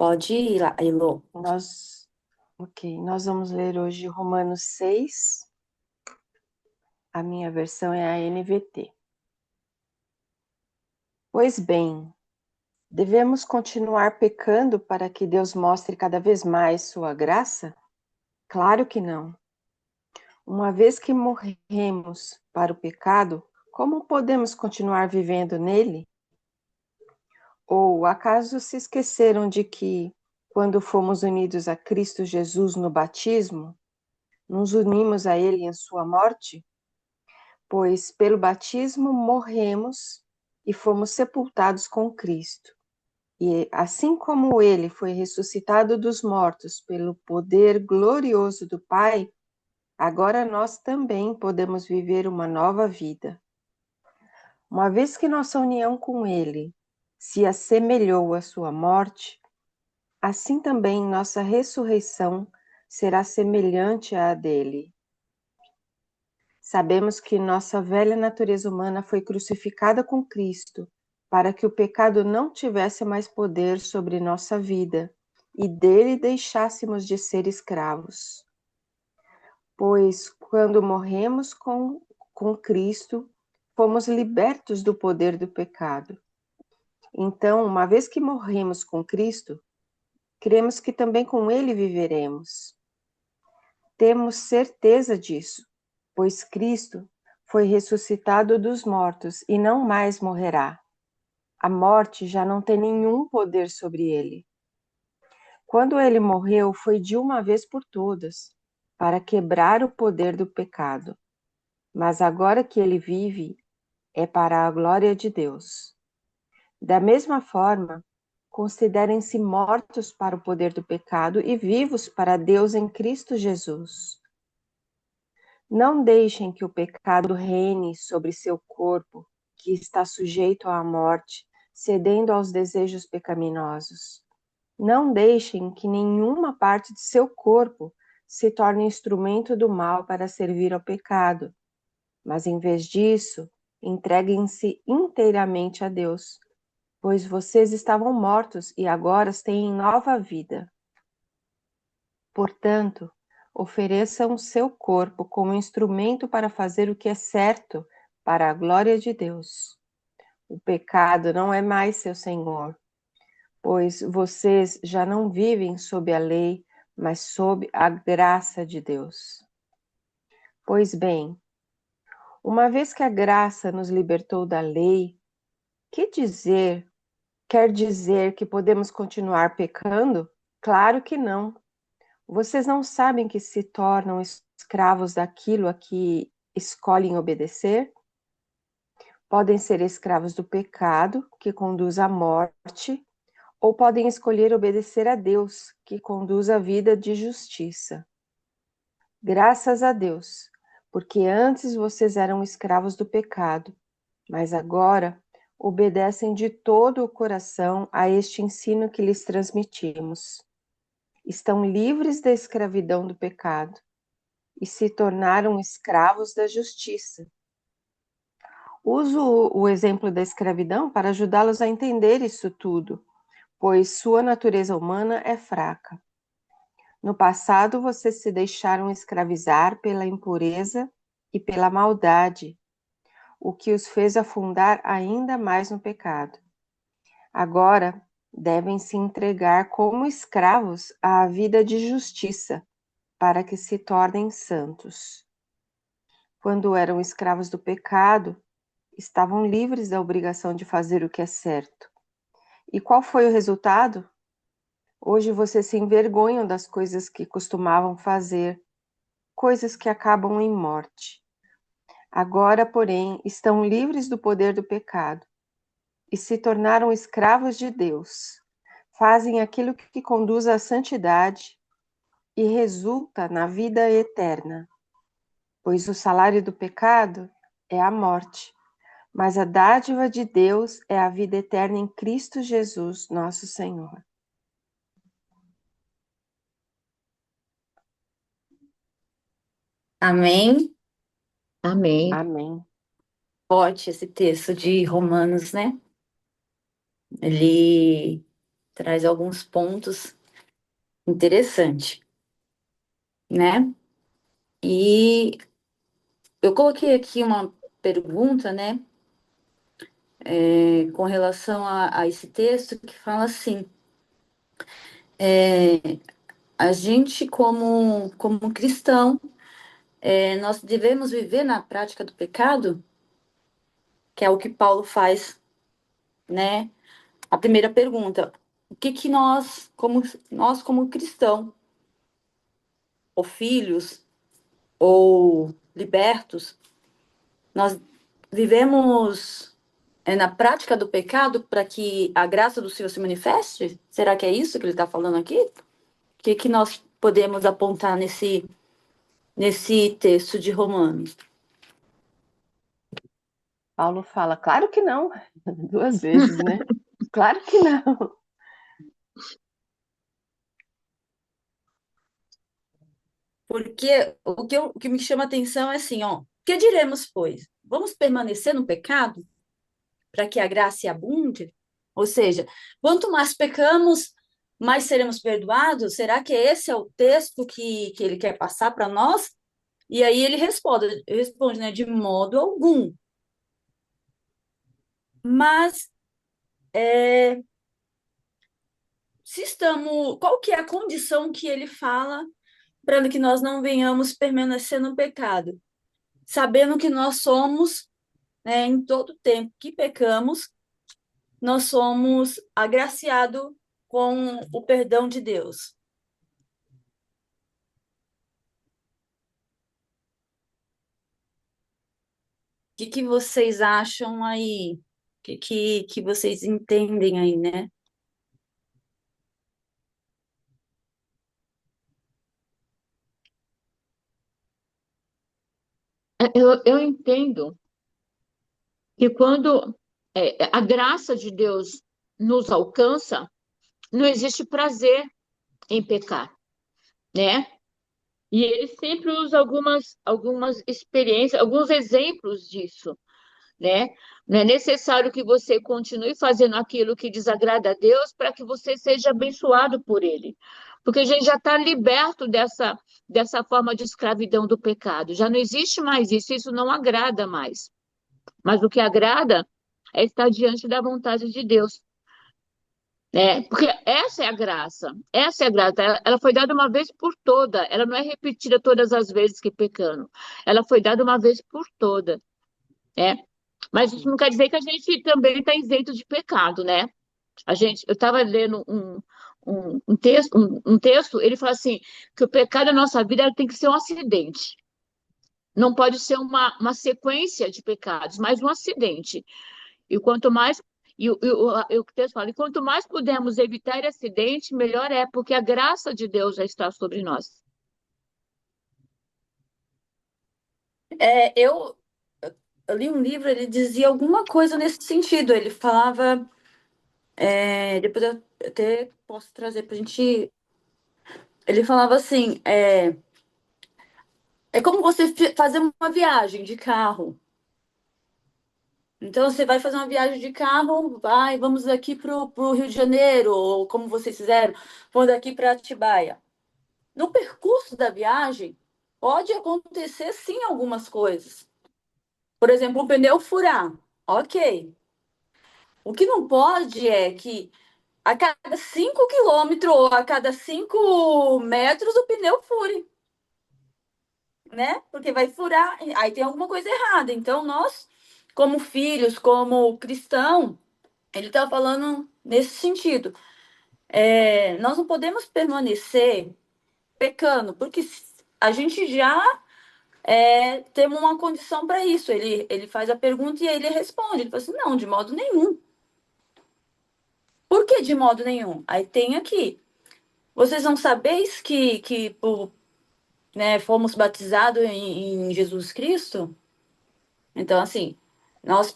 Pode ir lá, Elô. Nós vamos ler hoje Romanos 6. A minha versão é a NVT. Pois bem, devemos continuar pecando para que Deus mostre cada vez mais sua graça? Claro que não. Uma vez que morremos para o pecado, como podemos continuar vivendo nele? Ou acaso se esqueceram de que, quando fomos unidos a Cristo Jesus no batismo, nos unimos a Ele em sua morte? Pois pelo batismo morremos e fomos sepultados com Cristo. E assim como Ele foi ressuscitado dos mortos pelo poder glorioso do Pai, agora nós também podemos viver uma nova vida. Uma vez que nossa união com Ele se assemelhou à sua morte, assim também nossa ressurreição será semelhante à dele. Sabemos que nossa velha natureza humana foi crucificada com Cristo, para que o pecado não tivesse mais poder sobre nossa vida e dele deixássemos de ser escravos. Pois quando morremos com Cristo, fomos libertos do poder do pecado. Então, uma vez que morremos com Cristo, cremos que também com ele viveremos. Temos certeza disso, pois Cristo foi ressuscitado dos mortos e não mais morrerá. A morte já não tem nenhum poder sobre ele. Quando ele morreu, foi de uma vez por todas, para quebrar o poder do pecado. Mas agora que ele vive, é para a glória de Deus. Da mesma forma, considerem-se mortos para o poder do pecado e vivos para Deus em Cristo Jesus. Não deixem que o pecado reine sobre seu corpo, que está sujeito à morte, cedendo aos desejos pecaminosos. Não deixem que nenhuma parte de seu corpo se torne instrumento do mal para servir ao pecado, mas em vez disso, entreguem-se inteiramente a Deus, pois vocês estavam mortos e agora têm nova vida. Portanto, ofereçam seu corpo como instrumento para fazer o que é certo para a glória de Deus. O pecado não é mais seu senhor, pois vocês já não vivem sob a lei, mas sob a graça de Deus. Pois bem, uma vez que a graça nos libertou da lei, que dizer? Quer dizer que podemos continuar pecando? Claro que não. Vocês não sabem que se tornam escravos daquilo a que escolhem obedecer? Podem ser escravos do pecado, que conduz à morte, ou podem escolher obedecer a Deus, que conduz à vida de justiça. Graças a Deus, porque antes vocês eram escravos do pecado, mas agora obedecem de todo o coração a este ensino que lhes transmitimos. Estão livres da escravidão do pecado e se tornaram escravos da justiça. Uso o exemplo da escravidão para ajudá-los a entender isso tudo, pois sua natureza humana é fraca. No passado, vocês se deixaram escravizar pela impureza e pela maldade, o que os fez afundar ainda mais no pecado. Agora, devem se entregar como escravos à vida de justiça, para que se tornem santos. Quando eram escravos do pecado, estavam livres da obrigação de fazer o que é certo. E qual foi o resultado? Hoje vocês se envergonham das coisas que costumavam fazer, coisas que acabam em morte. Agora, porém, estão livres do poder do pecado e se tornaram escravos de Deus. Fazem aquilo que conduz à santidade e resulta na vida eterna, pois o salário do pecado é a morte, mas a dádiva de Deus é a vida eterna em Cristo Jesus, nosso Senhor. Amém? Amém. Amém. Forte esse texto de Romanos, né? Ele traz alguns pontos interessantes, né? E eu coloquei aqui uma pergunta, né, com relação a esse texto que fala assim: a gente, como cristão, nós devemos viver na prática do pecado, que é o que Paulo faz, né? A primeira pergunta: o que que nós como cristão, ou filhos, ou libertos, nós vivemos na prática do pecado para que a graça do Senhor se manifeste? Será que é isso que ele está falando aqui? O que que nós podemos apontar nesse texto de Romanos? Paulo fala, claro que não, 2 vezes, né? Claro que não. Porque o que me chama a atenção é assim, ó, que diremos, pois? Vamos permanecer no pecado para que a graça abunde? Ou seja, quanto mais pecamos, mais seremos perdoados? Será que esse é o texto que ele quer passar para nós? E aí ele responde, né, de modo algum. Mas se estamos, qual que é a condição que ele fala para que nós não venhamos permanecer no pecado? Sabendo que nós somos, né, em todo tempo que pecamos, nós somos agraciados com o perdão de Deus. O que vocês acham aí? O que vocês entendem aí, né? Eu entendo que quando a graça de Deus nos alcança, não existe prazer em pecar, né? E ele sempre usa algumas experiências, alguns exemplos disso, né? Não é necessário que você continue fazendo aquilo que desagrada a Deus para que você seja abençoado por Ele. Porque a gente já está liberto dessa forma de escravidão do pecado. Já não existe mais isso, isso não agrada mais. Mas o que agrada é estar diante da vontade de Deus, né? Porque essa é a graça, essa é a graça. Ela foi dada uma vez por toda, ela não é repetida todas as vezes que pecando. Ela foi dada uma vez por toda, né? Mas isso não quer dizer que a gente também está isento de pecado, né? Eu estava lendo um texto, ele fala assim, que o pecado da nossa vida tem que ser um acidente. Não pode ser uma sequência de pecados, mas um acidente. E quanto mais, o texto fala, e quanto mais pudermos evitar esse acidente, melhor é, porque a graça de Deus já está sobre nós. Eu li um livro, ele dizia alguma coisa nesse sentido. Ele falava, depois eu até posso trazer para a gente. Ele falava assim: é como você fazer uma viagem de carro. Então, você vai fazer uma viagem de carro, vamos daqui para o Rio de Janeiro, ou como vocês fizeram, vamos daqui para Atibaia. No percurso da viagem, pode acontecer sim algumas coisas. Por exemplo, o pneu furar. Ok. O que não pode é que a cada 5 quilômetros ou a cada 5 metros o pneu fure, né? Porque vai furar, aí tem alguma coisa errada. Então, nós, como filhos, como cristão, ele está falando nesse sentido. Nós não podemos permanecer pecando, porque a gente já tem uma condição para isso. Ele faz a pergunta e aí ele responde. Ele fala assim: não, de modo nenhum. Por que de modo nenhum? Aí tem aqui. Vocês não sabeis que fomos batizados em Jesus Cristo? Então, assim, nós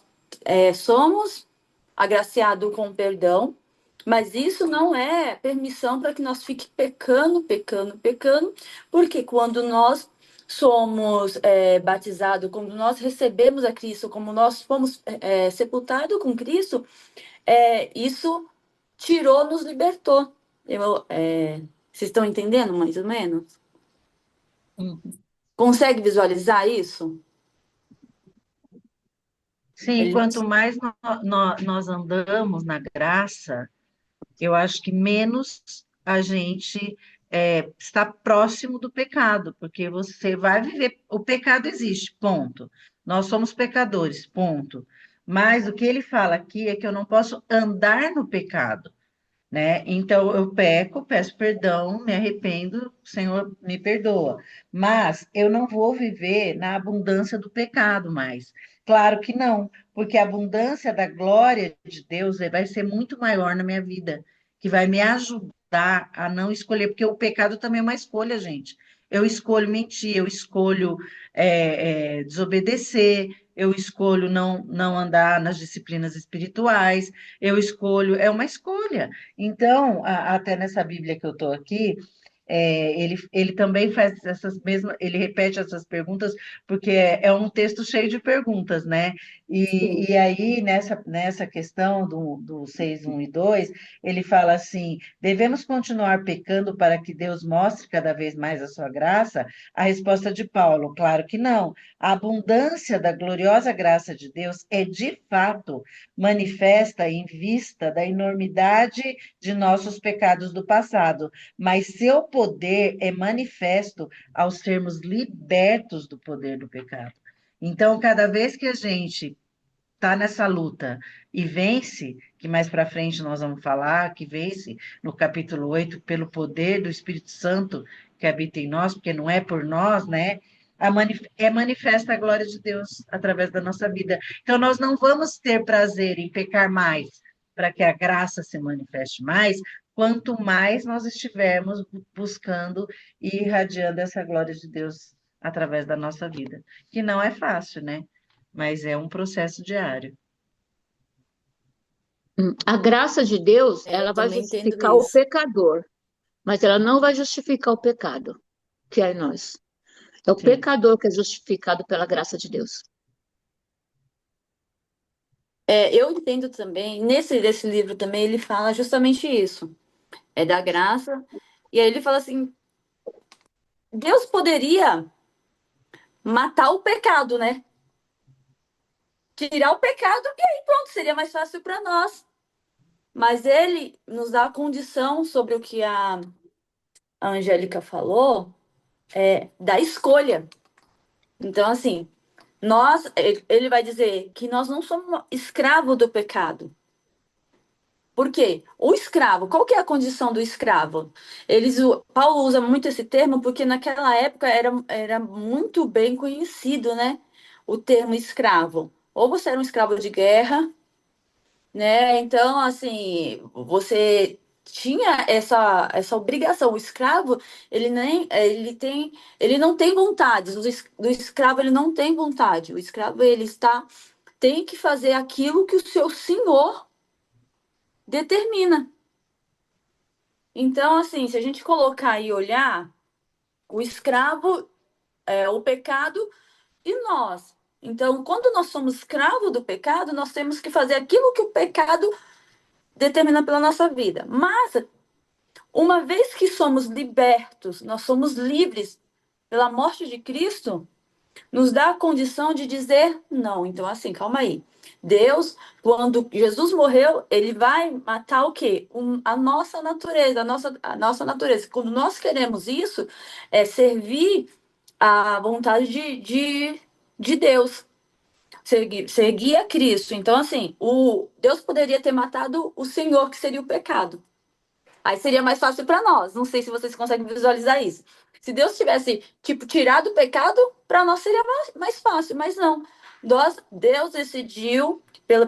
somos agraciados com perdão, mas isso não é permissão para que nós fique pecando, pecando, pecando, porque quando nós somos batizados, quando nós recebemos a Cristo, como nós fomos sepultados com Cristo, isso tirou, nos libertou. Vocês estão entendendo mais ou menos? Uhum. Consegue visualizar isso? Sim, Ele quanto mais nós andamos na graça, eu acho que menos a gente está próximo do pecado, porque você vai viver. O pecado existe, ponto. Nós somos pecadores, ponto. Mas o que ele fala aqui é que eu não posso andar no pecado, né? Então eu peco, peço perdão, me arrependo, o Senhor me perdoa. Mas eu não vou viver na abundância do pecado mais. Claro que não, porque a abundância da glória de Deus vai ser muito maior na minha vida, que vai me ajudar a não escolher, porque o pecado também é uma escolha, gente. Eu escolho mentir, eu escolho desobedecer, eu escolho não andar nas disciplinas espirituais, eu escolho, é uma escolha. Então, até nessa Bíblia que eu estou aqui, ele também faz essas mesmas, ele repete essas perguntas, porque é um texto cheio de perguntas, né? sim. E aí, nessa questão do 6, 1 e 2, ele fala assim: devemos continuar pecando para que Deus mostre cada vez mais a sua graça? A resposta de Paulo, claro que não. A abundância da gloriosa graça de Deus é de fato manifesta em vista da enormidade de nossos pecados do passado, mas seu poder é manifesto ao sermos libertos do poder do pecado. Então, cada vez que a gente está nessa luta e vence, que mais para frente nós vamos falar, que vence no capítulo 8 pelo poder do Espírito Santo que habita em nós, porque não é por nós, né? É manifesta a glória de Deus através da nossa vida. Então, nós não vamos ter prazer em pecar mais, para que a graça se manifeste mais, quanto mais nós estivermos buscando e irradiando essa glória de Deus através da nossa vida, que não é fácil, né? Mas é um processo diário. A graça de Deus, Eu ela vai também entendo justificar o isso. pecador, mas ela não vai justificar o pecado, que é em nós. É o Sim. pecador que é justificado pela graça de Deus. Eu entendo também, desse livro também, ele fala justamente isso. É da graça. E aí ele fala assim: Deus poderia matar o pecado, né? Tirar o pecado e aí pronto, seria mais fácil para nós. Mas ele nos dá a condição sobre o que a Angélica falou, da escolha. Então, assim, ele vai dizer que nós não somos escravo do pecado. Por quê? O escravo, qual que é a condição do escravo? Paulo usa muito esse termo porque naquela época era muito bem conhecido, né? O termo escravo. Ou você era um escravo de guerra, né? Então, assim, você tinha essa obrigação. O escravo, ele não tem vontade. Do escravo, ele não tem vontade. O escravo, tem que fazer aquilo que o seu senhor determina. Então, assim, se a gente colocar e olhar, o escravo é o pecado e nós. Então, quando nós somos escravos do pecado, nós temos que fazer aquilo que o pecado determina pela nossa vida. Mas, uma vez que somos libertos, nós somos livres pela morte de Cristo, nos dá a condição de dizer não. Então, assim, calma aí. Deus, quando Jesus morreu, ele vai matar o quê? A nossa natureza, a nossa natureza. Quando nós queremos isso, é servir a vontade de Deus, seguir a Cristo. Então, assim, Deus poderia ter matado o Senhor, que seria o pecado. Aí seria mais fácil para nós. Não sei se vocês conseguem visualizar isso. Se Deus tivesse, tipo, tirado o pecado, para nós seria mais fácil, mas não. Deus decidiu,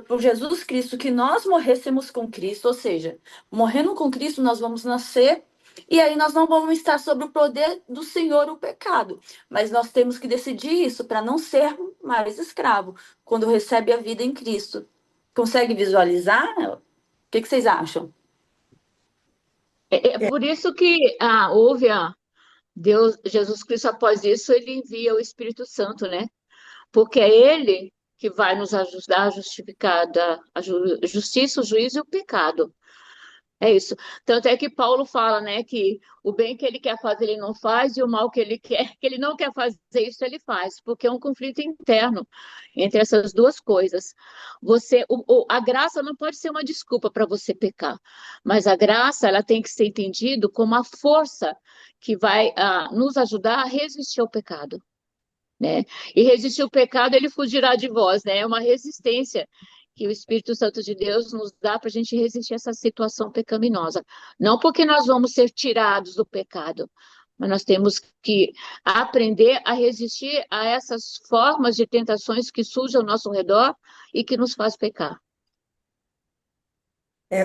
por Jesus Cristo, que nós morrêssemos com Cristo, ou seja, morrendo com Cristo, nós vamos nascer, e aí nós não vamos estar sob o poder do Senhor, o pecado. Mas nós temos que decidir isso para não ser mais escravo quando recebe a vida em Cristo. Consegue visualizar? O que vocês acham? É por isso que houve Deus, Jesus Cristo, após isso, ele envia o Espírito Santo, né? Porque é ele que vai nos ajudar a justificar a justiça, o juízo e o pecado. É isso. Tanto é que Paulo fala, né, que o bem que ele quer fazer ele não faz e o mal que ele quer, que ele não quer fazer isso ele faz, porque é um conflito interno entre essas duas coisas. A graça não pode ser uma desculpa para você pecar, mas a graça ela tem que ser entendido como a força que vai nos ajudar a resistir ao pecado, né? E resistir ao pecado, ele fugirá de vós, né? É uma resistência que o Espírito Santo de Deus nos dá para a gente resistir a essa situação pecaminosa. Não porque nós vamos ser tirados do pecado, mas nós temos que aprender a resistir a essas formas de tentações que surgem ao nosso redor e que nos faz pecar.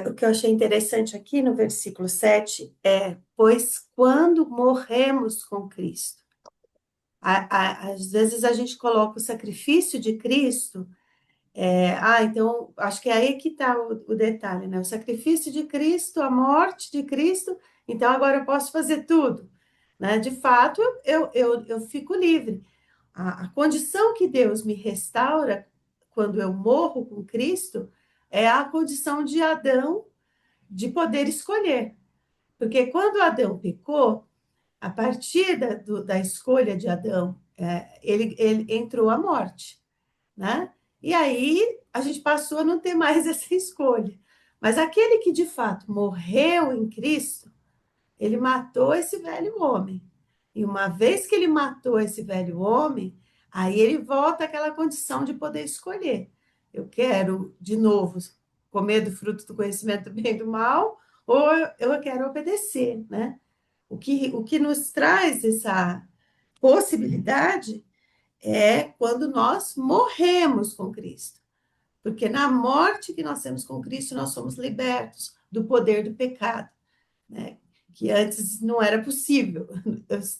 O que eu achei interessante aqui no versículo 7 é: pois quando morremos com Cristo. Às vezes a gente coloca o sacrifício de Cristo. Então, acho que é aí que está o detalhe, né? O sacrifício de Cristo, a morte de Cristo, então agora eu posso fazer tudo, né? De fato, eu fico livre. A condição que Deus me restaura quando eu morro com Cristo é a condição de Adão de poder escolher. Porque quando Adão pecou, a partir da escolha de Adão, ele entrou a morte, né? E aí a gente passou a não ter mais essa escolha. Mas aquele que de fato morreu em Cristo, ele matou esse velho homem. E uma vez que ele matou esse velho homem, aí ele volta àquela condição de poder escolher. Eu quero, de novo, comer do fruto do conhecimento do bem e do mal, ou eu quero obedecer, né? O que nos traz essa possibilidade é quando nós morremos com Cristo. Porque na morte que nós temos com Cristo, nós somos libertos do poder do pecado, né? Que antes não era possível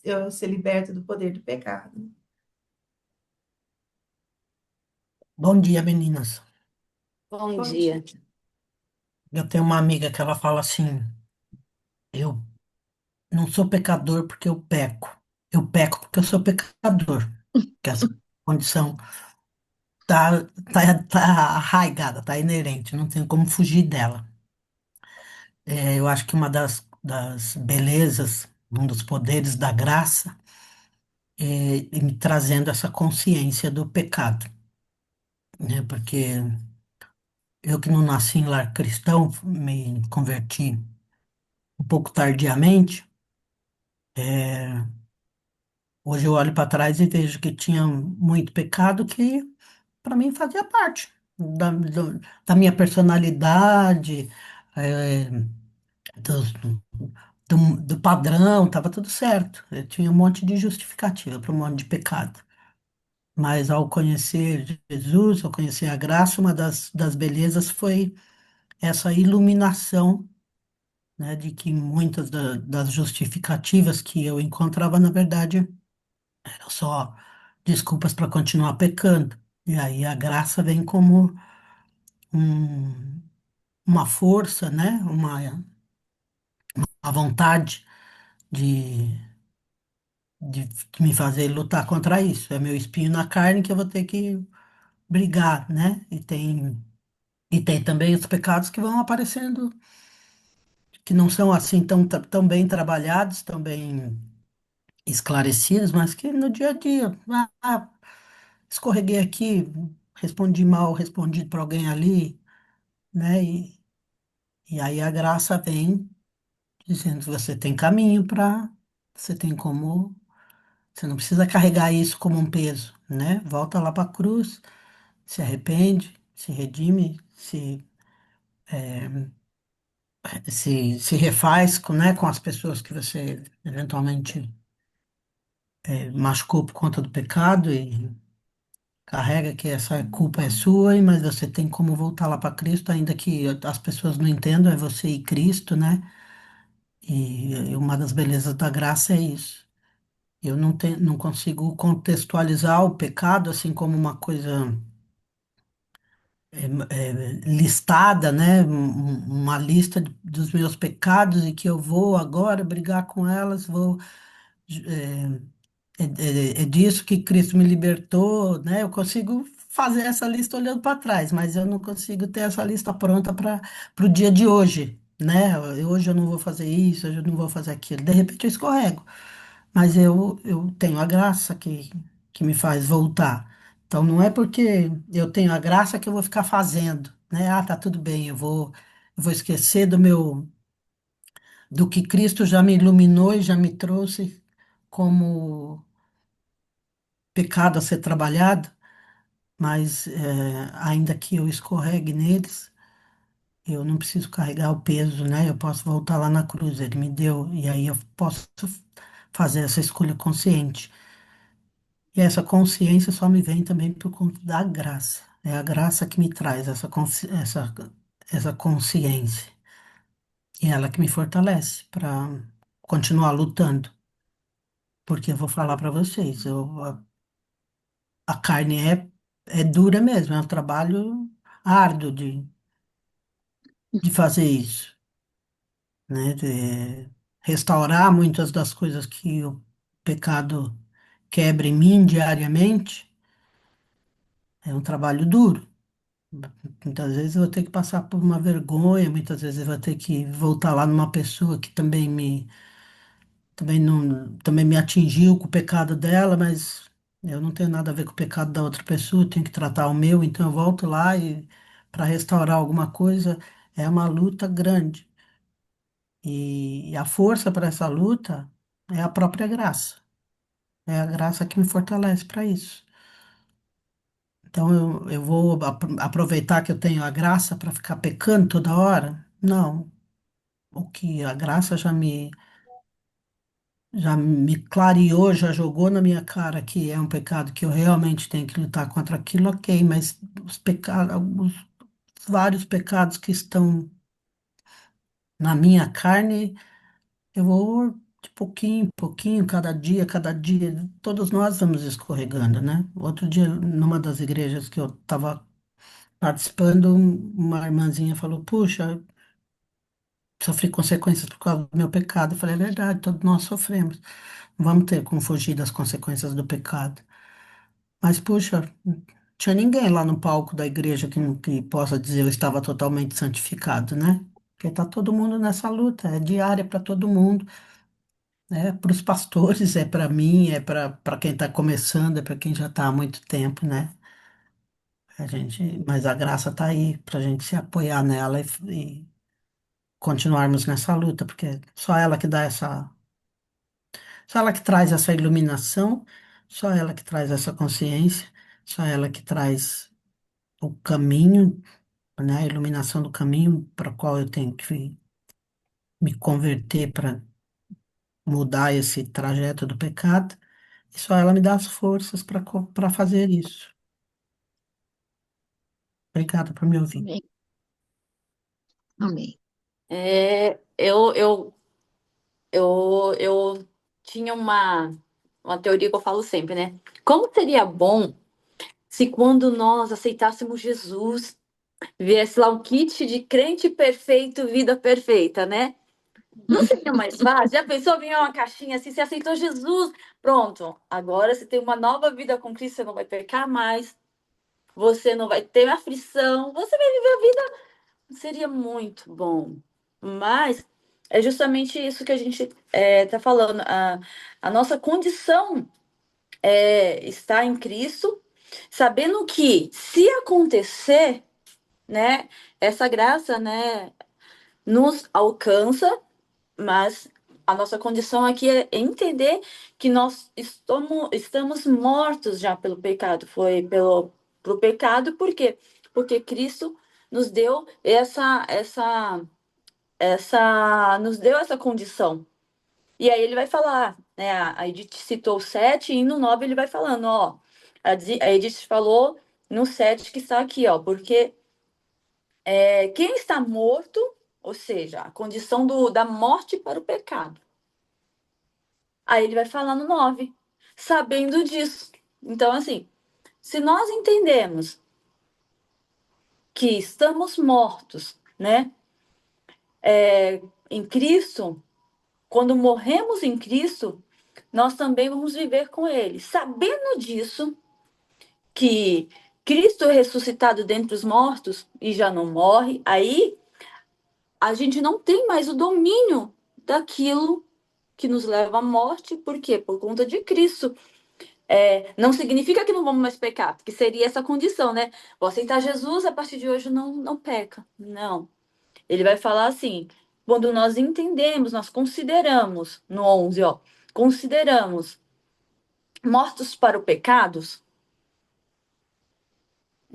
eu ser liberta do poder do pecado. Bom dia, meninas. Bom Bom dia. dia. Eu tenho uma amiga que ela fala assim: eu não sou pecador porque eu peco. Eu peco porque eu sou pecador. Que essa condição tá arraigada, tá inerente, não tem como fugir dela. Eu acho que uma das belezas, um dos poderes da graça é me trazendo essa consciência do pecado, né? Porque eu que não nasci em lar cristão, me converti um pouco tardiamente. É, hoje eu olho para trás e vejo que tinha muito pecado que, para mim, fazia parte da minha personalidade, é, do padrão, estava tudo certo. Eu tinha um monte de justificativa para um monte de pecado. Mas ao conhecer Jesus, ao conhecer a graça, uma das belezas foi essa iluminação, né, de que muitas das justificativas que eu encontrava, na verdade, só desculpas para continuar pecando. E aí a graça vem como um- uma força, né? Uma vontade de, de me fazer lutar contra isso. É meu espinho na carne que eu vou ter que brigar, né? E tem também os pecados que vão aparecendo, que não são assim tão bem trabalhados, tão bem esclarecidos, mas que no dia a dia, escorreguei aqui, respondi mal, respondi para alguém ali, né? E aí a graça vem dizendo que você tem caminho para, você tem como, você não precisa carregar isso como um peso, né? Volta lá para a cruz, se arrepende, se redime, se refaz com as pessoas que você eventualmente machucou por conta do pecado e carrega que essa culpa é sua, mas você tem como voltar lá para Cristo, ainda que as pessoas não entendam, é você e Cristo, né? E uma das belezas da graça é isso. Eu não consigo contextualizar o pecado assim como uma coisa listada, né? Uma lista dos meus pecados e que eu vou agora brigar com elas, vou. É disso que Cristo me libertou, né? Eu consigo fazer essa lista olhando para trás, mas eu não consigo ter essa lista pronta para o dia de hoje, né? Hoje eu não vou fazer isso, hoje eu não vou fazer aquilo. De repente eu escorrego, mas eu tenho a graça que me faz voltar. Então não é porque eu tenho a graça que eu vou ficar fazendo, né? Ah, tá tudo bem, eu vou esquecer do que Cristo já me iluminou e já me trouxe como pecado a ser trabalhado, mas ainda que eu escorregue neles, eu não preciso carregar o peso, né? Eu posso voltar lá na cruz, ele me deu, e aí eu posso fazer essa escolha consciente. E essa consciência só me vem também por conta da graça. É a graça que me traz essa consciência. E ela que me fortalece para continuar lutando. Porque eu vou falar para vocês, a carne é dura mesmo, é um trabalho árduo de fazer isso, né? De restaurar muitas das coisas que o pecado quebra em mim diariamente, é um trabalho duro. Muitas vezes eu vou ter que passar por uma vergonha, muitas vezes eu vou ter que voltar lá numa pessoa que também não, também me atingiu com o pecado dela, mas eu não tenho nada a ver com o pecado da outra pessoa, eu tenho que tratar o meu, então eu volto lá e para restaurar alguma coisa é uma luta grande. E a força para essa luta é a própria graça. É a graça que me fortalece para isso. Então eu vou aproveitar que eu tenho a graça para ficar pecando toda hora? Não. O que a graça já me clareou, já jogou na minha cara que é um pecado que eu realmente tenho que lutar contra aquilo, ok, mas os pecados, os vários pecados que estão na minha carne, eu vou de pouquinho em pouquinho, cada dia, todos nós vamos escorregando, né? Outro dia, numa das igrejas que eu estava participando, uma irmãzinha falou: Puxa, sofri consequências por causa do meu pecado. Eu falei: É verdade, todos nós sofremos. Não vamos ter como fugir das consequências do pecado. Mas, puxa, não tinha ninguém lá no palco da igreja que possa dizer eu estava totalmente santificado, né? Porque está todo mundo nessa luta, é diária para todo mundo, né? Para os pastores, é para mim, é para quem está começando, é para quem já está há muito tempo, né? Mas a graça está aí para a gente se apoiar nela e continuarmos nessa luta, porque só ela que dá só ela que traz essa iluminação, só ela que traz essa consciência, só ela que traz o caminho, né, a iluminação do caminho para o qual eu tenho que me converter para mudar esse trajeto do pecado, e só ela me dá as forças para fazer isso. Obrigada por me ouvir. Amém. Amém. É, eu tinha uma teoria que eu falo sempre, né? Como seria bom se quando nós aceitássemos Jesus, viesse lá um kit de crente perfeito, vida perfeita, né? Não seria mais fácil? Já pensou vir uma caixinha assim, você aceitou Jesus, pronto. Agora você tem uma nova vida com Cristo, você não vai pecar mais, você não vai ter aflição, você vai viver a vida. Seria muito bom. Mas é justamente isso que a gente está falando. A nossa condição está em Cristo, sabendo que se acontecer, né, essa graça, né, nos alcança, mas a nossa condição aqui é entender que nós estamos mortos já pelo pecado. Foi pro pecado, por quê? Porque Cristo nos deu nos deu essa condição. E aí ele vai falar, né? A Edith citou o 7 e no 9 ele vai falando, ó. A Edith falou no 7 que está aqui, ó, porque quem está morto, ou seja, a condição da morte para o pecado. Aí ele vai falar no 9 sabendo disso. Então, assim, se nós entendemos que estamos mortos, né, em Cristo, quando morremos em Cristo, nós também vamos viver com Ele. Sabendo disso, que Cristo é ressuscitado dentre os mortos e já não morre, aí a gente não tem mais o domínio daquilo que nos leva à morte. Por quê? Por conta de Cristo. Não significa que não vamos mais pecar, porque seria essa condição, né? Vou aceitar Jesus, a partir de hoje não peca. Não. Ele vai falar assim, quando nós entendemos, nós consideramos, no 11, ó, consideramos mortos para o pecados.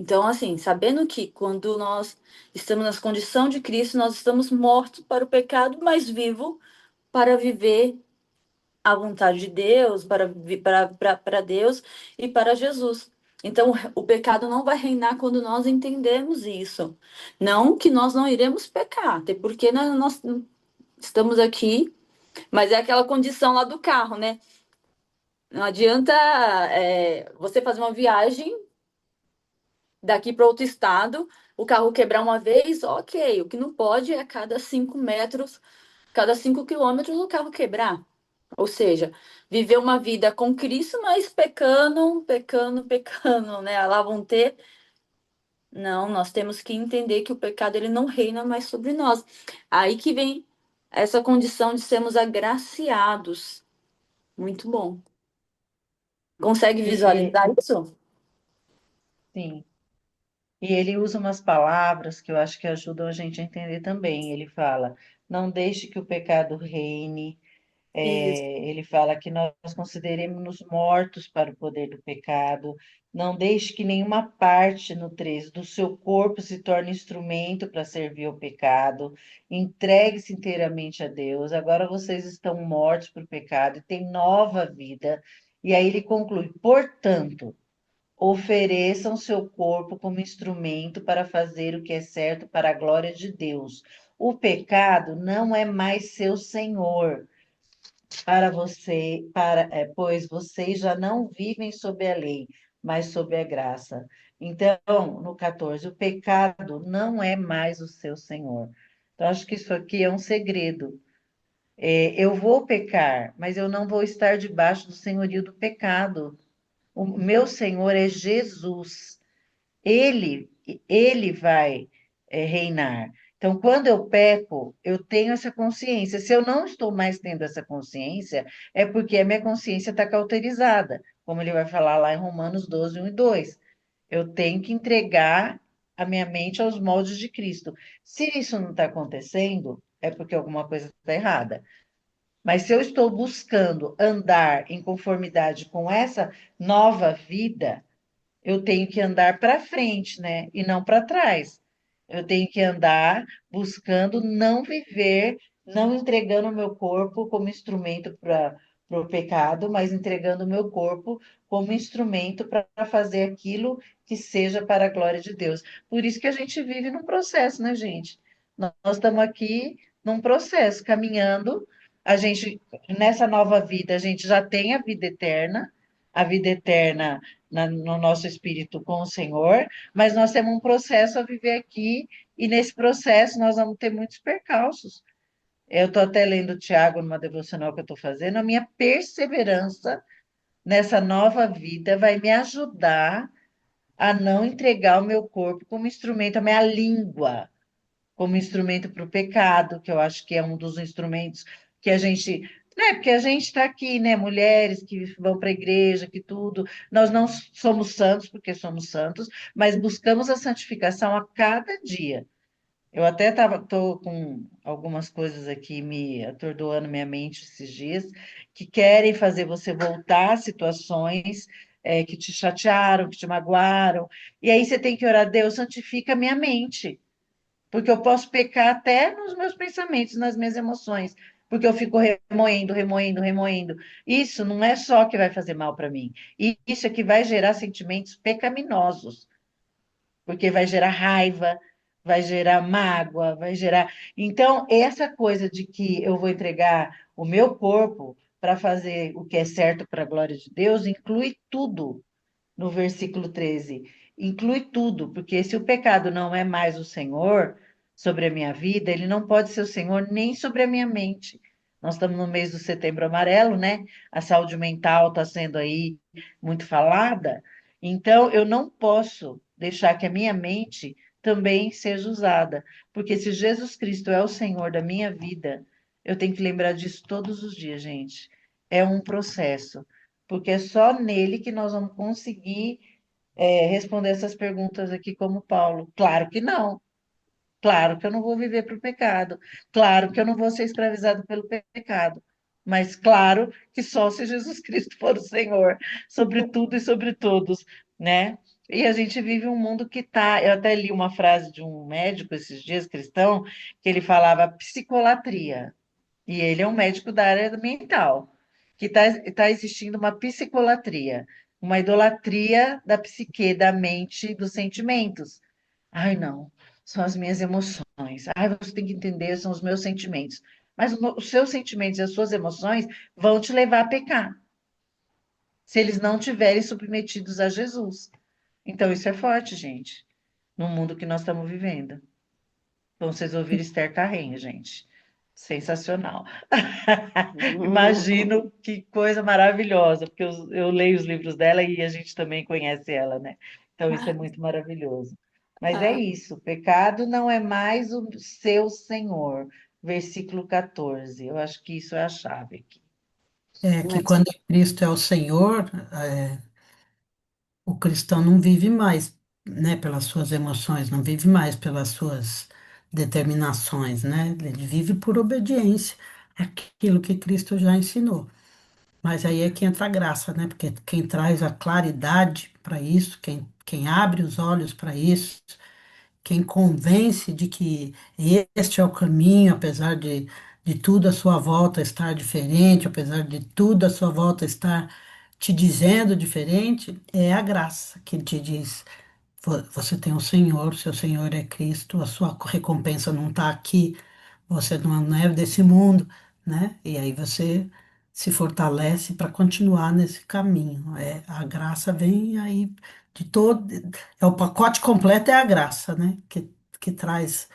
Então, assim, sabendo que quando nós estamos na condição de Cristo, nós estamos mortos para o pecado, mas vivos para viver a vontade de Deus, para Deus e para Jesus. Então, o pecado não vai reinar quando nós entendemos isso. Não que nós não iremos pecar, até porque nós estamos aqui, mas é aquela condição lá do carro, né? Não adianta você fazer uma viagem daqui para outro estado, o carro quebrar uma vez, ok. O que não pode é a cada 5 metros, cada 5 quilômetros o carro quebrar. Ou seja, viver uma vida com Cristo, mas pecando, pecando, pecando, né? Lá vão ter. Não, nós temos que entender que o pecado ele não reina mais sobre nós. Aí que vem essa condição de sermos agraciados. Muito bom. Consegue E, visualizar isso? sim. E ele usa umas palavras que eu acho que ajudam a gente a entender também. Ele fala: não deixe que o pecado reine. Isso. Ele fala que nós consideremos-nos mortos para o poder do pecado. Não deixe que nenhuma parte, no 13, do seu corpo se torne instrumento para servir ao pecado. Entregue-se inteiramente a Deus. Agora vocês estão mortos para o pecado e têm nova vida. E aí ele conclui: portanto, ofereçam seu corpo como instrumento para fazer o que é certo para a glória de Deus. O pecado não é mais seu senhor pois vocês já não vivem sob a lei, mas sob a graça. Então, no 14, o pecado não é mais o seu senhor. Então, acho que isso aqui é um segredo. Eu vou pecar, mas eu não vou estar debaixo do senhorio do pecado. O meu Senhor é Jesus. Ele, ele vai reinar. Então, quando eu peco, eu tenho essa consciência. Se eu não estou mais tendo essa consciência, é porque a minha consciência está cauterizada, como ele vai falar lá em Romanos 12, 1 e 2. Eu tenho que entregar a minha mente aos moldes de Cristo. Se isso não está acontecendo, é porque alguma coisa está errada. Mas se eu estou buscando andar em conformidade com essa nova vida, eu tenho que andar para frente, né? E não para trás. Eu tenho que andar buscando não viver, não entregando o meu corpo como instrumento para o pecado, mas entregando o meu corpo como instrumento para fazer aquilo que seja para a glória de Deus. Por isso que a gente vive num processo, né, gente? Nós estamos aqui num processo, caminhando. A gente, nessa nova vida, a gente já tem a vida eterna no nosso espírito com o Senhor, mas nós temos um processo a viver aqui, e nesse processo nós vamos ter muitos percalços. Eu estou até lendo o Tiago numa devocional que eu estou fazendo, a minha perseverança nessa nova vida vai me ajudar a não entregar o meu corpo como instrumento, a minha língua como instrumento para o pecado, que eu acho que é um dos instrumentos que a gente. Né, porque a gente está aqui, né? Mulheres que vão para a igreja, que tudo. Nós não somos santos porque somos santos, mas buscamos a santificação a cada dia. Eu até estou com algumas coisas aqui me atordoando minha mente esses dias, que querem fazer você voltar a situações que te chatearam, que te magoaram. E aí você tem que orar: Deus, santifica minha mente, porque eu posso pecar até nos meus pensamentos, nas minhas emoções, porque eu fico remoendo, remoendo, remoendo. Isso não é só que vai fazer mal para mim, isso é que vai gerar sentimentos pecaminosos, porque vai gerar raiva, vai gerar mágoa, vai gerar. Então, essa coisa de que eu vou entregar o meu corpo para fazer o que é certo para a glória de Deus inclui tudo no versículo 13. Inclui tudo, porque se o pecado não é mais o Senhor sobre a minha vida, ele não pode ser o Senhor nem sobre a minha mente. Nós estamos no mês do Setembro Amarelo, né? A saúde mental está sendo aí muito falada. Então, eu não posso deixar que a minha mente também seja usada. Porque se Jesus Cristo é o Senhor da minha vida, eu tenho que lembrar disso todos os dias, gente. É um processo, porque é só nele que nós vamos conseguir responder essas perguntas aqui como Paulo. Claro que não. Claro que eu não vou viver para o pecado. Claro que eu não vou ser escravizado pelo pecado. Mas claro que só se Jesus Cristo for o Senhor sobre tudo e sobre todos, né? E a gente vive um mundo que tá. Eu até li uma frase de um médico esses dias, cristão, que ele falava psicolatria. E ele é um médico da área mental, que tá existindo uma psicolatria, uma idolatria da psique, da mente, dos sentimentos. Ai, não, são as minhas emoções. Ai, você tem que entender, são os meus sentimentos. Mas os seus sentimentos e as suas emoções vão te levar a pecar, se eles não tiverem submetidos a Jesus. Então, isso é forte, gente, no mundo que nós estamos vivendo. Então, vocês ouviram Esther Carrenho, gente. Sensacional. Imagino que coisa maravilhosa, porque eu leio os livros dela e a gente também conhece ela, né? Então, isso é muito maravilhoso. Mas é Ah, isso, o pecado não é mais o seu Senhor. Versículo 14. Eu acho que isso é a chave aqui. É que quando Cristo é o Senhor, o cristão não vive mais, né, pelas suas emoções, não vive mais pelas suas determinações, né? Ele vive por obediência àquilo que Cristo já ensinou. Mas aí é que entra a graça, né? Porque quem traz a claridade para isso, quem abre os olhos para isso, quem convence de que este é o caminho, apesar de tudo à sua volta estar diferente, apesar de tudo à sua volta estar te dizendo diferente, é a graça que te diz. Você tem o Senhor, seu Senhor é Cristo, a sua recompensa não está aqui, você não é desse mundo, né? E aí você se fortalece para continuar nesse caminho. A graça vem aí de todo, o pacote completo é a graça, né? Que traz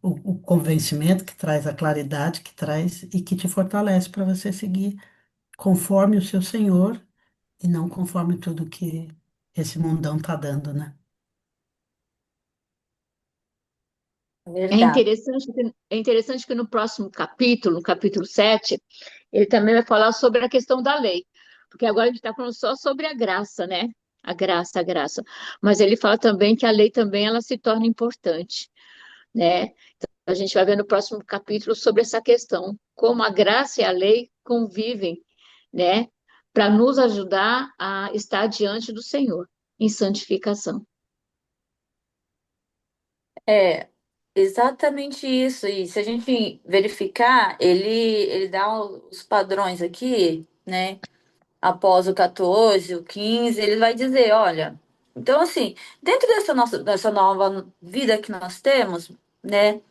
o convencimento, que traz a claridade, que traz e que te fortalece para você seguir conforme o seu Senhor e não conforme tudo que esse mundão tá dando, né? verdade. É interessante que no próximo capítulo, no capítulo 7, ele também vai falar sobre a questão da lei. Porque agora a gente está falando só sobre a graça, né? A graça, a graça. Mas ele fala também que a lei também ela se torna importante, né? Então, a gente vai ver no próximo capítulo sobre essa questão, como a graça e a lei convivem, né? Para nos ajudar a estar diante do Senhor em santificação. É, exatamente isso. E se a gente verificar, ele dá os padrões aqui, né? Após o 14, o 15, ele vai dizer, olha, então assim, dentro dessa nova vida que nós temos, né?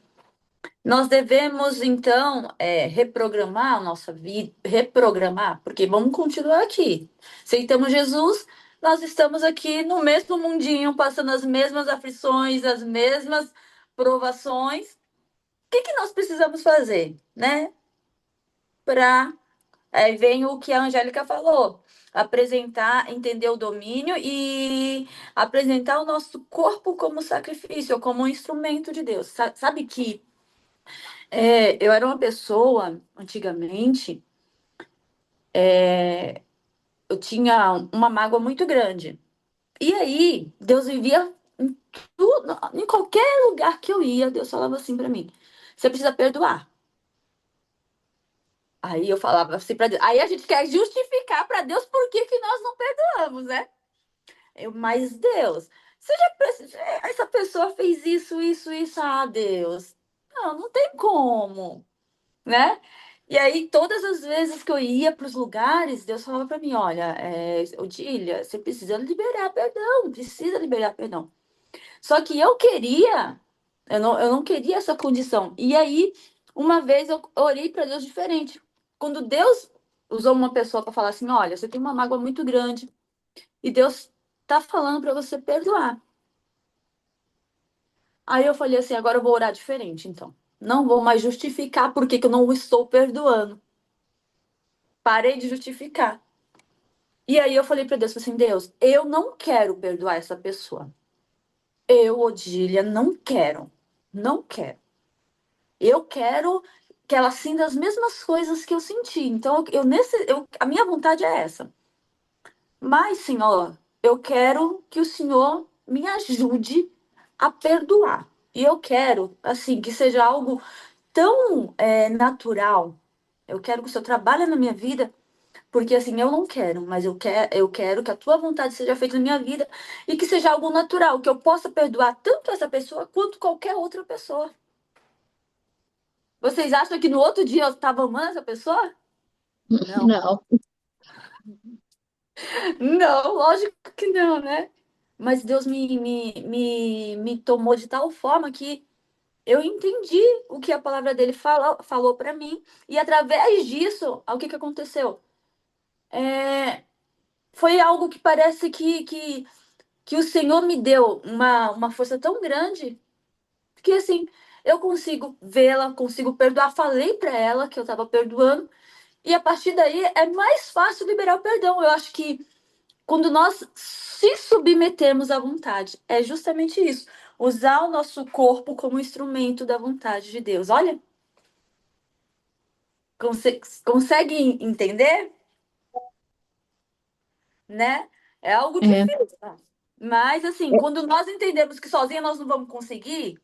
Nós devemos, então, reprogramar a nossa vida, reprogramar, porque vamos continuar aqui. Aceitamos Jesus, nós estamos aqui no mesmo mundinho, passando as mesmas aflições, as mesmas provações. O que que nós precisamos fazer, né? Para Aí vem o que a Angélica falou, apresentar, entender o domínio e apresentar o nosso corpo como sacrifício, como um instrumento de Deus. Sabe que eu era uma pessoa, antigamente, eu tinha uma mágoa muito grande. E aí, Deus vivia em tudo, em qualquer lugar que eu ia, Deus falava assim para mim: você precisa perdoar. Aí eu falava assim para Deus. Aí a gente quer justificar para Deus por que que nós não perdoamos, né? Mas Deus, essa pessoa fez isso, isso, isso. Ah, Deus. Não, não tem como, né? E aí, todas as vezes que eu ia para os lugares, Deus falava para mim: olha, Odília, você precisa liberar perdão, precisa liberar perdão. Só que eu não queria essa condição. E aí, uma vez eu orei para Deus diferente. Quando Deus usou uma pessoa para falar assim: olha, você tem uma mágoa muito grande e Deus tá falando para você perdoar. Aí eu falei assim: agora eu vou orar diferente, então. Não vou mais justificar por que que eu não estou perdoando. Parei de justificar. E aí eu falei para Deus assim: Deus, eu não quero perdoar essa pessoa. Eu, Odília, não quero. Não quero. Eu quero que ela sinta as mesmas coisas que eu senti. Então, a minha vontade é essa. Mas, Senhor, eu quero que o Senhor me ajude a perdoar. E eu quero, assim, que seja algo tão natural. Eu quero que o Senhor trabalhe na minha vida, porque assim, eu não quero, mas eu quero que a tua vontade seja feita na minha vida e que seja algo natural, que eu possa perdoar tanto essa pessoa quanto qualquer outra pessoa. Vocês acham que no outro dia eu estava amando essa pessoa? Não. Não. Não, lógico que não, né? Mas Deus me tomou de tal forma que eu entendi o que a palavra dele falou para mim. E através disso, o que aconteceu? É, foi algo que parece que o Senhor me deu uma força tão grande que assim, eu consigo vê-la, consigo perdoar. Falei para ela que eu estava perdoando. E a partir daí é mais fácil liberar o perdão. Eu acho que quando nós se submetemos à vontade, é justamente isso. Usar o nosso corpo como instrumento da vontade de Deus. Olha, consegue entender? Né? É algo É, difícil. Mas, assim, quando nós entendemos que sozinha nós não vamos conseguir,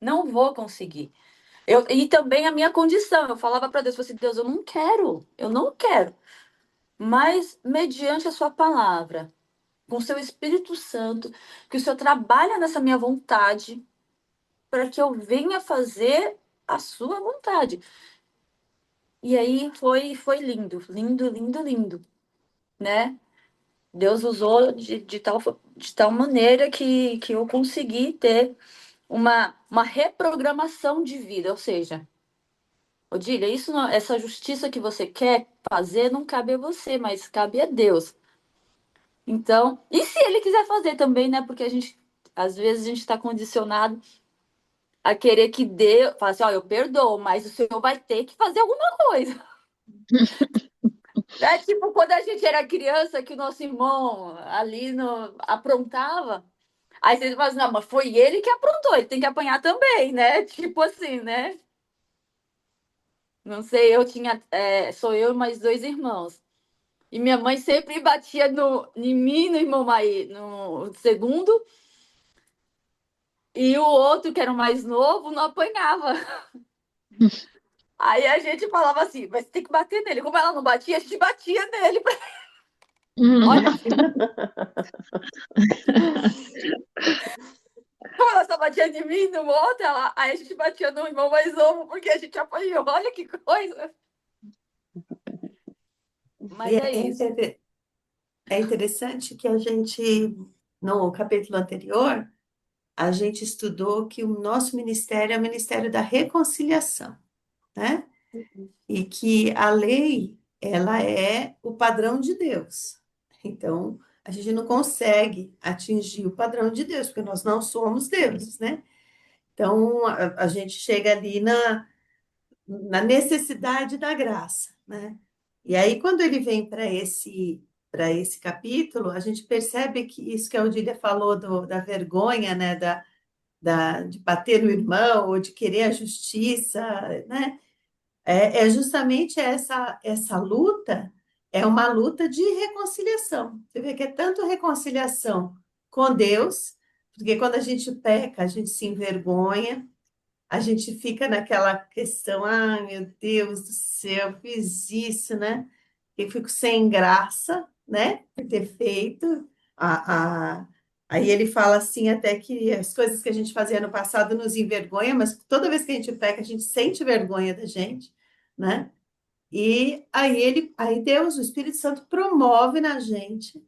não vou conseguir. E também a minha condição. Eu falava para Deus, eu falei assim, Deus, eu não quero. Mas, mediante a sua palavra, com o seu Espírito Santo, que o Senhor trabalha nessa minha vontade, para que eu venha fazer a sua vontade. E aí foi lindo, lindo, lindo, lindo, né? Deus usou de tal maneira que eu consegui ter uma reprogramação de vida. Ou seja, Odília, essa justiça que você quer fazer não cabe a você, mas cabe a Deus. Então, e se ele quiser fazer também, né? Porque às vezes a gente está condicionado a querer que Deus, fala assim, ó, eu perdoo, mas o Senhor vai ter que fazer alguma coisa. É tipo quando a gente era criança, que o nosso irmão ali aprontava. Aí você fala assim, não, mas foi ele que aprontou, ele tem que apanhar também, né? Tipo assim, né? Não sei, sou eu e mais dois irmãos. E minha mãe sempre batia em mim, no irmão mais, no segundo, e o outro, que era o mais novo, não apanhava. Aí a gente falava assim, mas tem que bater nele. Como ela não batia, a gente batia nele. Olha, como ela só batia de mim no outro, aí a gente batia no irmão mais novo, porque a gente apanhou. Olha que coisa. E Mas é isso. é interessante que a gente, no capítulo anterior, a gente estudou que o nosso ministério é o ministério da reconciliação, né? E que a lei, ela é o padrão de Deus. Então, a gente não consegue atingir o padrão de Deus, porque nós não somos deuses, né? Então, a gente chega ali na necessidade da graça, né? E aí, quando ele vem para esse capítulo, a gente percebe que isso que a Odília falou da vergonha, né? De bater no irmão, ou de querer a justiça, né? É justamente essa luta, é uma luta de reconciliação. Você vê que é tanto reconciliação com Deus, porque quando a gente peca, a gente se envergonha, a gente fica naquela questão, ai meu Deus do céu, fiz isso, né? Eu fico sem graça, né? Por ter feito. Aí ele fala assim, até que as coisas que a gente fazia no passado nos envergonha, mas toda vez que a gente peca, a gente sente vergonha da gente, né? E aí Deus, o Espírito Santo, promove na gente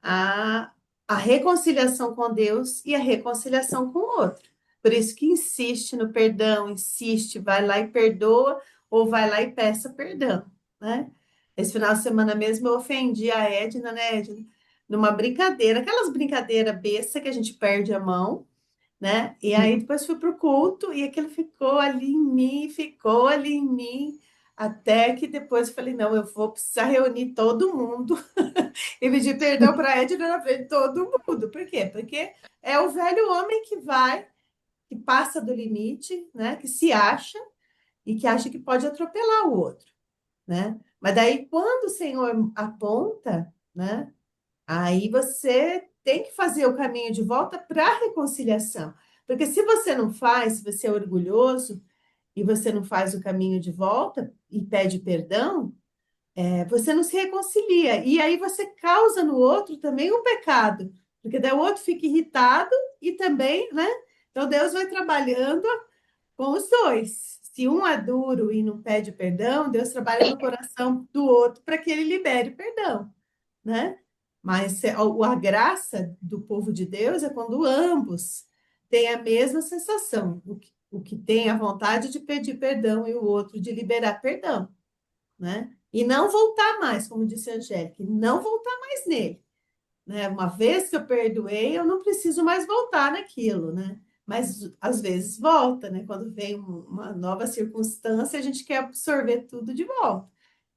a, a reconciliação com Deus e a reconciliação com o outro. Por isso que insiste no perdão, insiste, vai lá e perdoa, ou vai lá e peça perdão, né? Esse final de semana mesmo eu ofendi a Edna, né, Edna? Numa brincadeira, aquelas brincadeiras besta que a gente perde a mão, né? E aí depois fui pro culto e aquilo ficou ali em mim, ficou ali em mim. Até que depois eu falei, não, eu vou precisar reunir todo mundo e pedir perdão para a Edna na frente de todo mundo. Por quê? Porque é o velho homem que vai, que passa do limite, né? Que se acha e que acha que pode atropelar o outro, né? Mas daí, quando o Senhor aponta, né? Aí você tem que fazer o caminho de volta para a reconciliação. Porque se você não faz, se você é orgulhoso e você não faz o caminho de volta e pede perdão, você não se reconcilia. E aí você causa no outro também um pecado. Porque daí o outro fica irritado e também, né? Então Deus vai trabalhando com os dois. Se um é duro e não pede perdão, Deus trabalha no coração do outro para que ele libere perdão, né? Mas a graça do povo de Deus é quando ambos têm a mesma sensação, o que tem a vontade de pedir perdão e o outro de liberar perdão, né? E não voltar mais, como disse a Angélica, não voltar mais nele, né? Uma vez que eu perdoei, eu não preciso mais voltar naquilo, né? Mas às vezes volta, né? Quando vem uma nova circunstância, a gente quer absorver tudo de volta.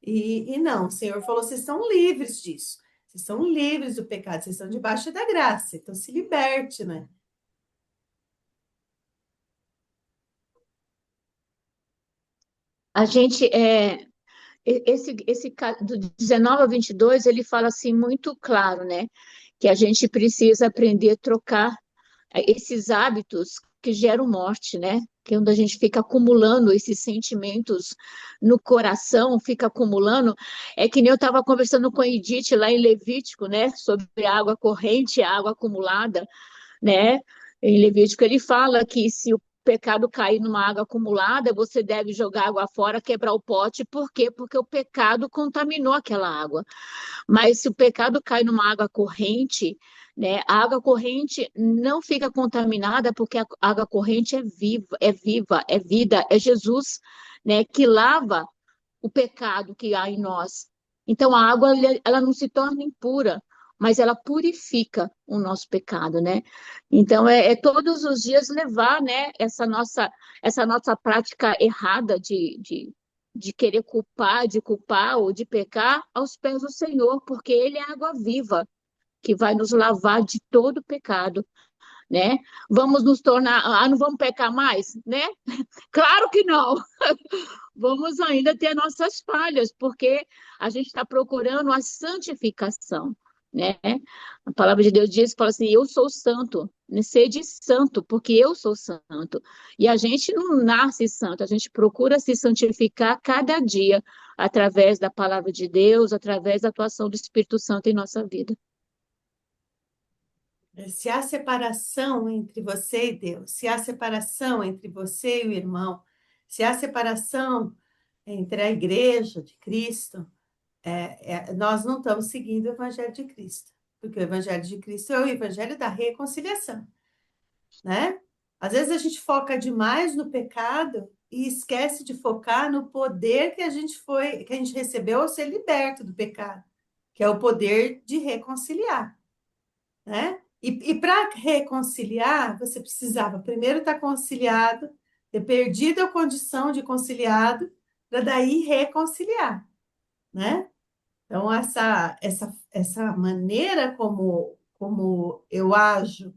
E não, o Senhor falou: vocês estão livres disso, vocês estão livres do pecado, vocês estão debaixo da graça, então se liberte, né? A gente, do 19 a 22, ele fala assim muito claro, né? Que a gente precisa aprender a trocar esses hábitos que geram morte, né? Que é onde a gente fica acumulando esses sentimentos no coração, fica acumulando. É que nem eu estava conversando com a Edith lá em Levítico, né? Sobre a água corrente, a água acumulada, né? Em Levítico ele fala que se o pecado cair numa água acumulada, você deve jogar água fora, quebrar o pote. Por quê? Porque o pecado contaminou aquela água. Mas se o pecado cai numa água corrente, né, a água corrente não fica contaminada porque a água corrente é vida, é Jesus, né, que lava o pecado que há em nós. Então a água ela não se torna impura, mas ela purifica o nosso pecado, né? Então é todos os dias levar, né, essa nossa prática errada de querer culpar ou de pecar aos pés do Senhor, porque Ele é água viva que vai nos lavar de todo pecado, né? Vamos nos tornar, não vamos pecar mais, né? Claro que não. Vamos ainda ter nossas falhas, porque a gente está procurando a santificação, né? A palavra de Deus diz, fala assim, eu sou santo, né? Sede santo, porque eu sou santo. E a gente não nasce santo, a gente procura se santificar cada dia, através da palavra de Deus, através da atuação do Espírito Santo em nossa vida. Se há separação entre você e Deus, se há separação entre você e o irmão, se há separação entre a igreja de Cristo, nós não estamos seguindo o Evangelho de Cristo, porque o Evangelho de Cristo é o Evangelho da reconciliação, né? Às vezes a gente foca demais no pecado e esquece de focar no poder que a gente recebeu ao ser liberto do pecado, que é o poder de reconciliar, né? E para reconciliar, você precisava primeiro estar conciliado, ter perdido a condição de conciliado, para daí reconciliar, né? Então, essa maneira como eu ajo,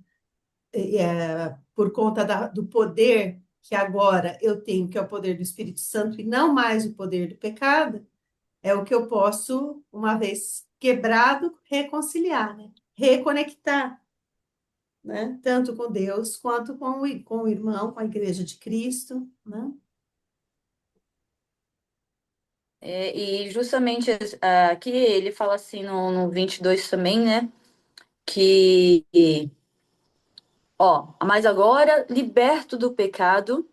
por conta do poder que agora eu tenho, que é o poder do Espírito Santo, e não mais o poder do pecado, é o que eu posso, uma vez quebrado, reconciliar, né? Reconectar, né? Tanto com Deus quanto com o irmão, com a igreja de Cristo, né? E justamente aqui ele fala assim no 22 também, né? Que, ó, mas agora, liberto do pecado,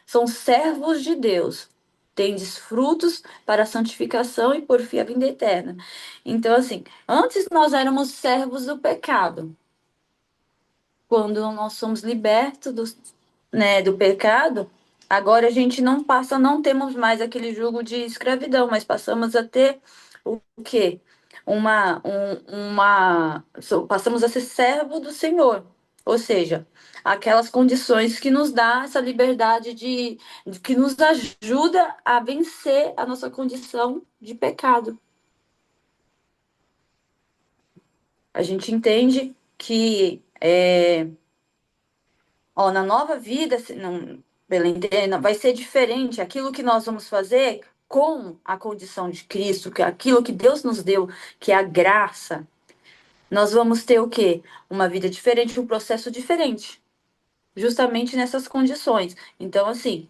são servos de Deus. Tendes frutos para a santificação e por fim a vida eterna. Então, assim, antes nós éramos servos do pecado. Quando nós somos libertos do pecado, agora a gente não temos mais aquele jugo de escravidão, mas passamos a ter o quê? Passamos a ser servo do Senhor. Ou seja, aquelas condições que nos dá essa liberdade que nos ajuda a vencer a nossa condição de pecado. A gente entende que na nova vida, não, pela interna, vai ser diferente. Aquilo que nós vamos fazer com a condição de Cristo, que é aquilo que Deus nos deu, que é a graça, nós vamos ter o quê? Uma vida diferente, um processo diferente. Justamente nessas condições. Então, assim,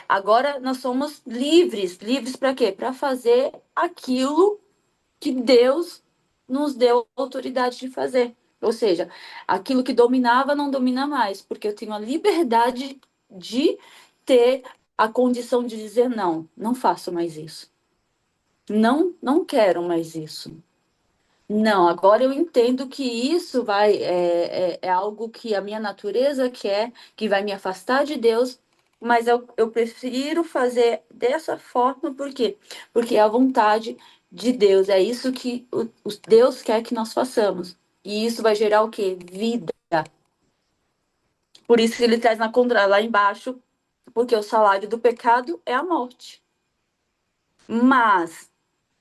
agora nós somos livres. Livres para quê? Para fazer aquilo que Deus nos deu autoridade de fazer. Ou seja, aquilo que dominava não domina mais, porque eu tenho a liberdade de ter a condição de dizer não, não faço mais isso. Não, não quero mais isso. Não, agora eu entendo que isso é algo que a minha natureza quer, que vai me afastar de Deus, mas eu prefiro fazer dessa forma, por quê? Porque é a vontade de Deus, é isso que o Deus quer que nós façamos. E isso vai gerar o quê? Vida. Por isso que ele traz lá embaixo, porque o salário do pecado é a morte. Mas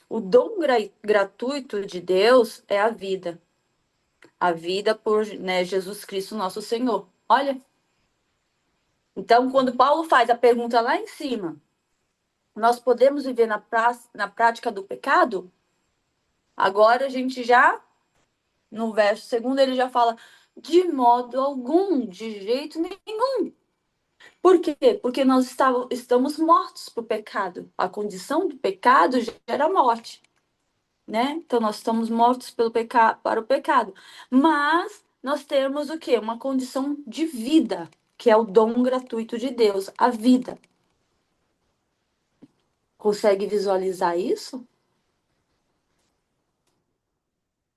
o dom gratuito de Deus é a vida. A vida por, né, Jesus Cristo, nosso Senhor. Olha. Então, quando Paulo faz a pergunta lá em cima, nós podemos viver na prática do pecado? Agora a gente já, no verso segundo, ele já fala, de modo algum, de jeito nenhum. Por quê? Porque nós estamos mortos para o pecado. A condição do pecado gera morte. Né? Então, nós estamos mortos para o pecado. Mas nós temos o quê? Uma condição de vida, que é o dom gratuito de Deus, a vida. Consegue visualizar isso?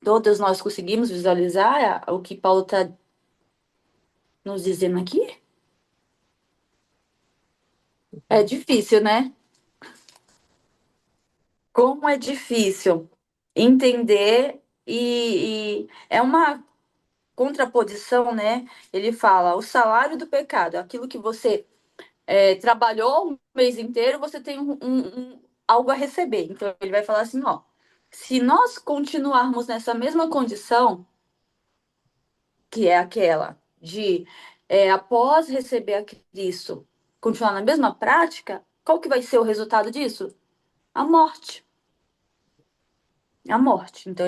Todos nós conseguimos visualizar o que Paulo está nos dizendo aqui? É difícil, né? Como é difícil entender e é uma contraposição, né? Ele fala o salário do pecado, aquilo que você trabalhou um mês inteiro, você tem algo a receber. Então, ele vai falar assim, ó, se nós continuarmos nessa mesma condição, que é aquela de, após receber a Cristo, continuar na mesma prática, qual que vai ser o resultado disso? A morte. A morte. Então,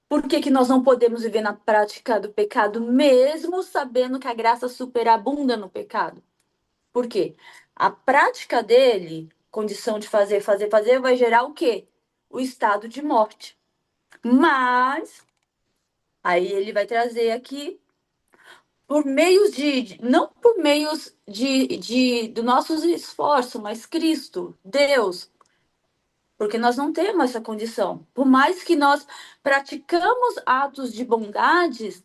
por que que nós não podemos viver na prática do pecado, mesmo sabendo que a graça superabunda no pecado? Por quê? A prática dele, condição de fazer, vai gerar o quê? O estado de morte. Mas, aí ele vai trazer aqui, por meios não por meios do nossos esforços, mas Cristo, Deus, porque nós não temos essa condição. Por mais que nós praticamos atos de bondades,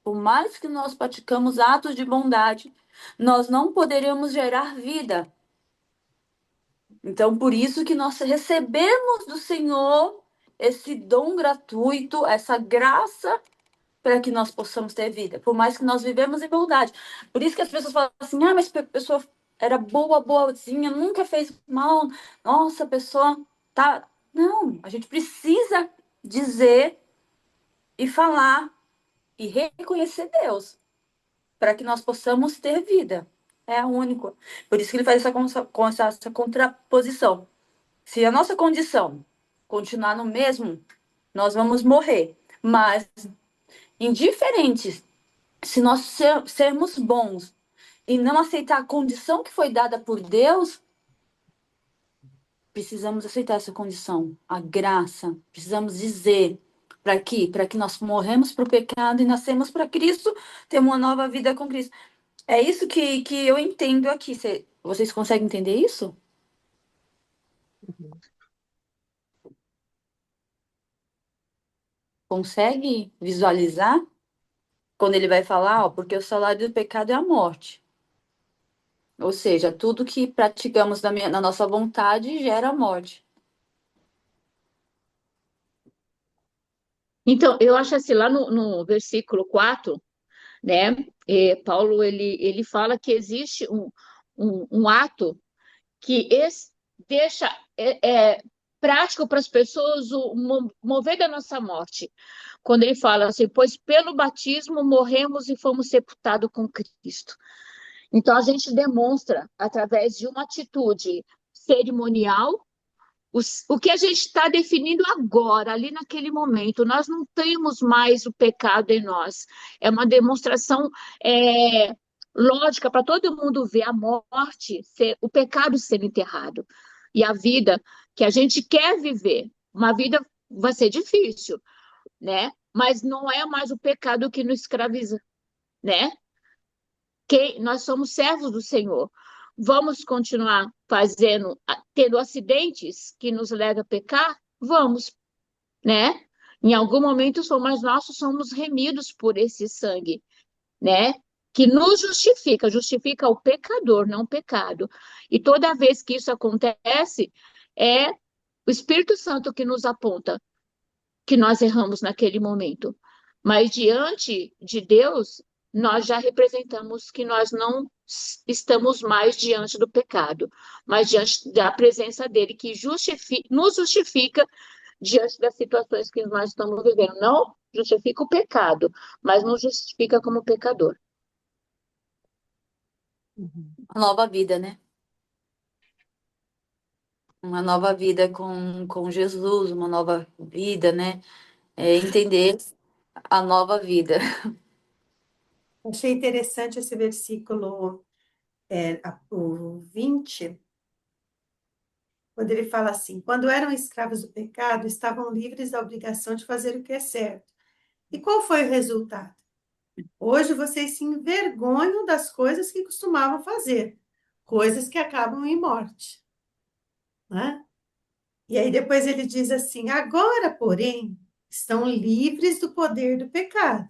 por mais que nós praticamos atos de bondade, nós não poderemos gerar vida. Então, por isso que nós recebemos do Senhor esse dom gratuito, essa graça, para que nós possamos ter vida. Por mais que nós vivemos em bondade. Por isso que as pessoas falam assim, mas a pessoa era boazinha, nunca fez mal. Nossa, a pessoa tá... Não, a gente precisa dizer e falar e reconhecer Deus para que nós possamos ter vida. É a única. Por isso que ele faz essa contraposição. Se a nossa condição continuar no mesmo, nós vamos morrer. Mas, indiferente, se nós sermos bons e não aceitar a condição que foi dada por Deus, precisamos aceitar essa condição, a graça. Precisamos dizer para quê? Para que nós morremos para o pecado e nascemos para Cristo, temos uma nova vida com Cristo. É isso que eu entendo aqui. Vocês conseguem entender isso? Consegue visualizar? Quando ele vai falar, ó, porque o salário do pecado é a morte. Ou seja, tudo que praticamos na nossa vontade gera morte. Então, eu acho assim, lá no versículo 4, né, Paulo, ele fala que existe um ato que deixa prático para as pessoas mover da nossa morte. Quando ele fala assim, pois pelo batismo morremos e fomos sepultados com Cristo. Então, a gente demonstra, através de uma atitude cerimonial, o que a gente está definindo agora, ali naquele momento. Nós não temos mais o pecado em nós. É uma demonstração lógica para todo mundo ver a morte, o pecado sendo enterrado. E a vida que a gente quer viver. Uma vida vai ser difícil, né? Mas não é mais o pecado que nos escraviza, né? Nós somos servos do Senhor. Vamos continuar tendo acidentes que nos levam a pecar? Vamos, né? Em algum momento, mas nós somos remidos por esse sangue, né? Que nos justifica o pecador, não o pecado. E toda vez que isso acontece, é o Espírito Santo que nos aponta que nós erramos naquele momento. Mas diante de Deus, nós já representamos que nós não estamos mais diante do pecado, mas diante da presença dele, que nos justifica diante das situações que nós estamos vivendo. Não justifica o pecado, mas nos justifica como pecador. Uma nova vida, né? Uma nova vida com Jesus, uma nova vida, né? Entender a nova vida. Achei interessante esse versículo, o 20, quando ele fala assim: quando eram escravos do pecado, estavam livres da obrigação de fazer o que é certo. E qual foi o resultado? Hoje vocês se envergonham das coisas que costumavam fazer, coisas que acabam em morte, né? E aí depois ele diz assim: agora, porém, estão livres do poder do pecado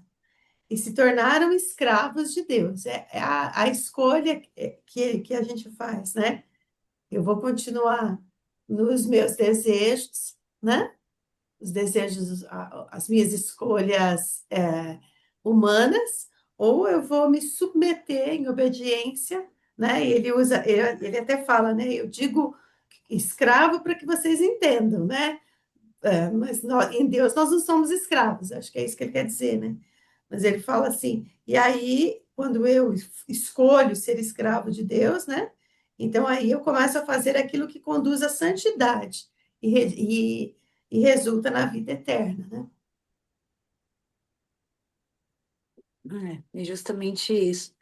e se tornaram escravos de Deus. É a escolha que a gente faz, né? Eu vou continuar nos meus desejos, né? Os desejos, as minhas escolhas humanas, ou eu vou me submeter em obediência, né? E ele até fala, né? Eu digo escravo para que vocês entendam, né? Mas em Deus nós não somos escravos, acho que é isso que ele quer dizer, né? Mas ele fala assim, e aí, quando eu escolho ser escravo de Deus, né? Então aí eu começo a fazer aquilo que conduz à santidade e resulta na vida eterna, né? É justamente isso.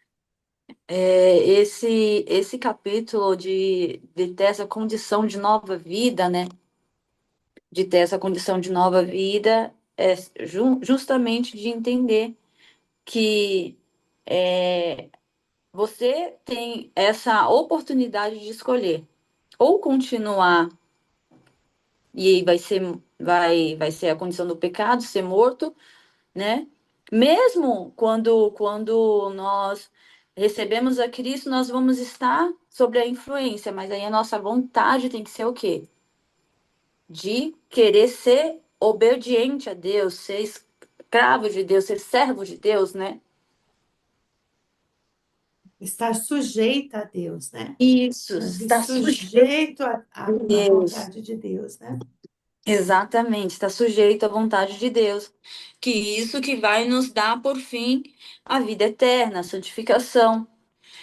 Esse capítulo de ter essa condição de nova vida, né? De ter essa condição de nova vida é justamente de entender que você tem essa oportunidade de escolher ou continuar, e aí vai ser a condição do pecado, ser morto, né? Mesmo quando nós recebemos a Cristo, nós vamos estar sobre a influência, mas aí a nossa vontade tem que ser o quê? De querer ser obediente a Deus, ser escravo de Deus, ser servo de Deus, né? Estar sujeita a Deus, né? Isso, De está sujeito sujeito a à Deus. vontade de Deus, né? Exatamente, está sujeito à vontade de Deus. Que isso que vai nos dar, por fim, a vida eterna, a santificação.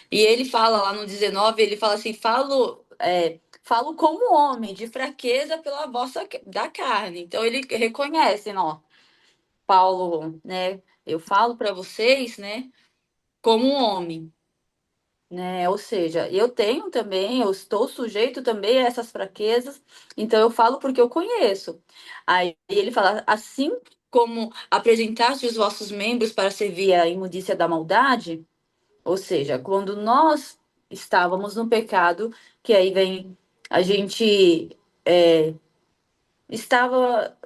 E ele fala lá no 19, ele fala assim, falo como homem, de fraqueza pela vossa da carne. Então ele reconhece, ó, Paulo, né? Eu falo para vocês, né, como um homem, né? Ou seja, eu tenho também, eu estou sujeito também a essas fraquezas, então eu falo porque eu conheço. Aí ele fala, assim como apresentaste os vossos membros para servir à imundícia da maldade, ou seja, quando nós estávamos no pecado, que aí vem a gente estava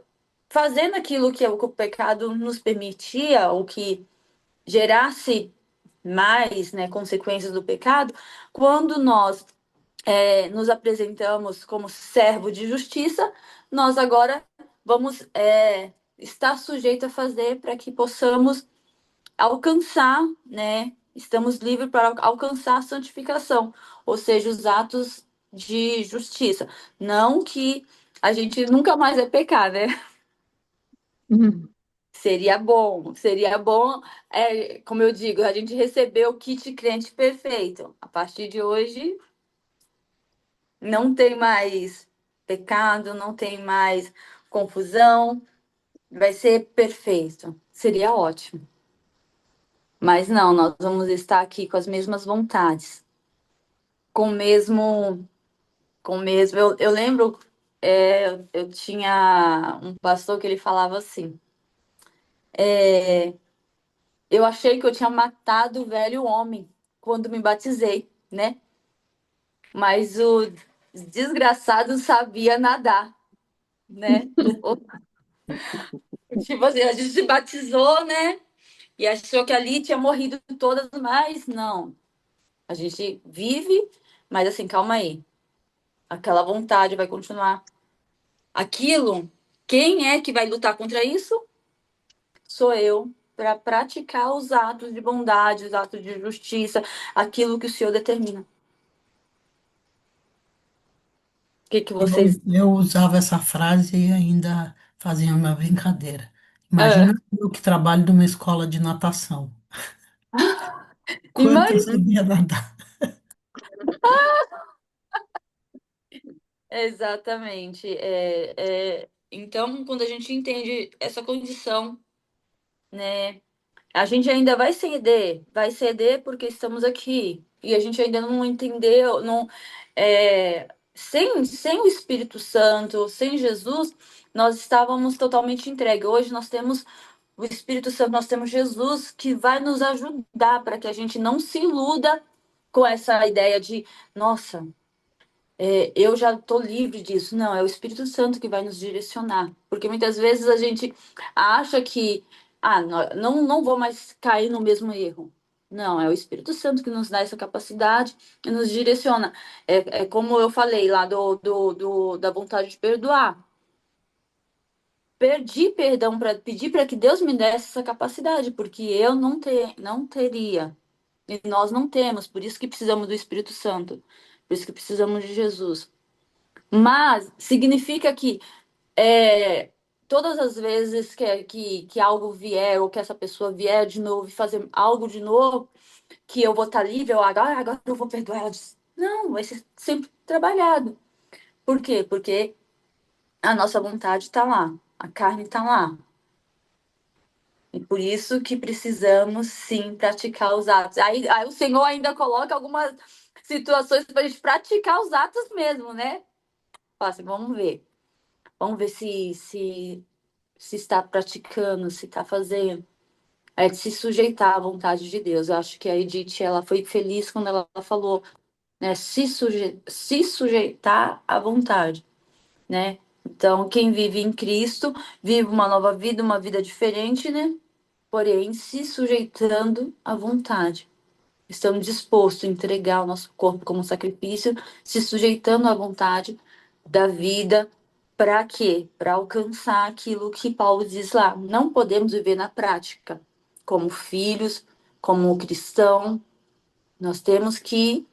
fazendo aquilo que o pecado nos permitia, ou que gerasse mais, né, consequências do pecado, quando nós nos apresentamos como servo de justiça, nós agora vamos está sujeito a fazer para que possamos alcançar, né? Estamos livres para alcançar a santificação, ou seja, os atos de justiça. Não que a gente nunca mais vai pecar, né? Hum. Seria bom, como eu digo, a gente recebeu o kit crente perfeito. A partir de hoje, não tem mais pecado, não tem mais confusão, vai ser perfeito. Seria ótimo. Mas não, nós vamos estar aqui com as mesmas vontades, com o mesmo, eu lembro, eu tinha um pastor que ele falava assim, eu achei que eu tinha matado o velho homem quando me batizei, né? Mas o desgraçado sabia nadar, né? Tipo assim, a gente se batizou, né? E achou que ali tinha morrido todas, mas não. A gente vive, mas assim, calma aí. Aquela vontade vai continuar. Aquilo, quem é que vai lutar contra isso? Sou eu, para praticar os atos de bondade, os atos de justiça, aquilo que o Senhor determina. O que vocês. Eu usava essa frase e ainda fazia uma brincadeira. Ah, Imagina eu que trabalho numa escola de natação. Quanto eu imagina. sabia nadar. Exatamente. Então, quando a gente entende essa condição, né? A gente ainda vai ceder porque estamos aqui. E a gente ainda não entendeu, não, sem o Espírito Santo, sem Jesus, nós estávamos totalmente entregues. Hoje nós temos o Espírito Santo, nós temos Jesus que vai nos ajudar para que a gente não se iluda com essa ideia de, nossa, eu já estou livre disso. Não, é o Espírito Santo que vai nos direcionar. Porque muitas vezes a gente acha que, não vou mais cair no mesmo erro. Não, é o Espírito Santo que nos dá essa capacidade e nos direciona. É como eu falei lá da vontade de perdoar. Perdi perdão para pedir para que Deus me desse essa capacidade, porque eu não teria. E nós não temos, por isso que precisamos do Espírito Santo. Por isso que precisamos de Jesus. Mas significa que todas as vezes que algo vier, ou que essa pessoa vier de novo e fazer algo de novo, que eu vou estar livre, agora eu vou perdoar ela. Não, vai ser sempre trabalhado. Por quê? Porque a nossa vontade está lá, a carne está lá. E por isso que precisamos sim praticar os atos. Aí o Senhor ainda coloca algumas situações para a gente praticar os atos mesmo, né? Fala assim, vamos ver. Vamos ver se está praticando, se está fazendo. É de se sujeitar à vontade de Deus. Eu acho que a Edith, ela foi feliz quando ela falou, né? Se sujeitar à vontade, né? Então, quem vive em Cristo vive uma nova vida, uma vida diferente, né? Porém, se sujeitando à vontade. Estamos dispostos a entregar o nosso corpo como sacrifício, se sujeitando à vontade da vida. Para quê? Para alcançar aquilo que Paulo diz lá. Não podemos viver na prática, como filhos, como cristão. Nós temos que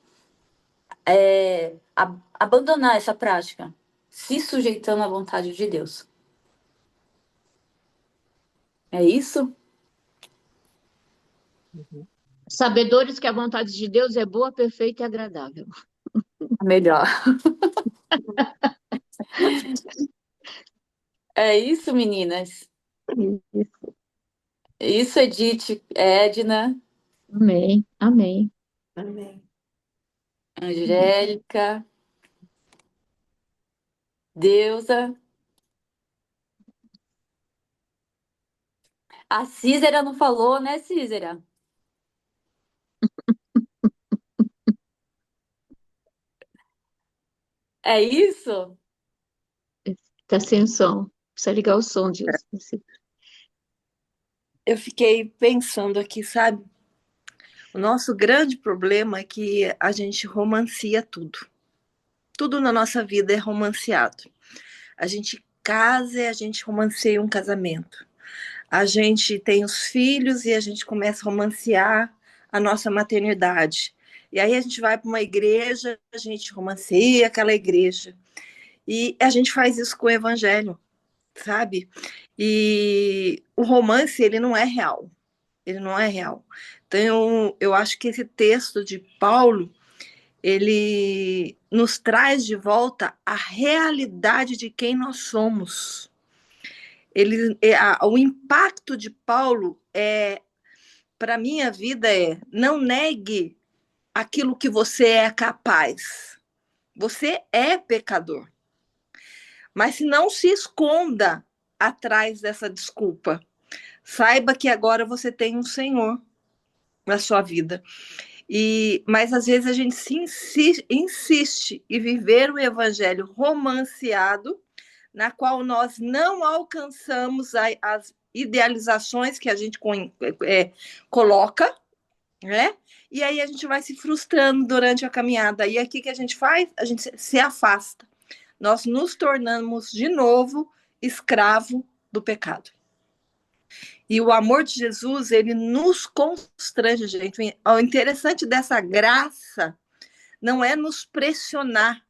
abandonar essa prática, se sujeitando à vontade de Deus. É isso? Sabedores que a vontade de Deus é boa, perfeita e agradável. Melhor. É isso, meninas. Isso. Isso, Edith, Edna, Amém, amém. Amém. Angélica, Deusa. A Císera não falou, né, Císera? É isso? Está sem som. Precisa ligar o som disso. Eu fiquei pensando aqui, sabe? O nosso grande problema é que a gente romancia tudo. Tudo na nossa vida é romanceado. A gente casa e a gente romanceia um casamento. A gente tem os filhos e a gente começa a romancear a nossa maternidade. E aí a gente vai para uma igreja, a gente romanceia aquela igreja. E a gente faz isso com o evangelho, sabe? E o romance, ele não é real. Ele não é real. Então, eu acho que esse texto de Paulo, ele nos traz de volta a realidade de quem nós somos. O impacto de Paulo para a minha vida não negue aquilo que você é capaz. Você é pecador. Mas se não se esconda atrás dessa desculpa. Saiba que agora você tem um Senhor na sua vida. Mas às vezes a gente insiste em viver o evangelho romanceado, na qual nós não alcançamos as idealizações que a gente coloca, né? E aí a gente vai se frustrando durante a caminhada. E aqui que a gente faz? A gente se afasta. Nós nos tornamos de novo escravo do pecado. E o amor de Jesus, ele nos constrange, gente. O interessante dessa graça não é nos pressionar.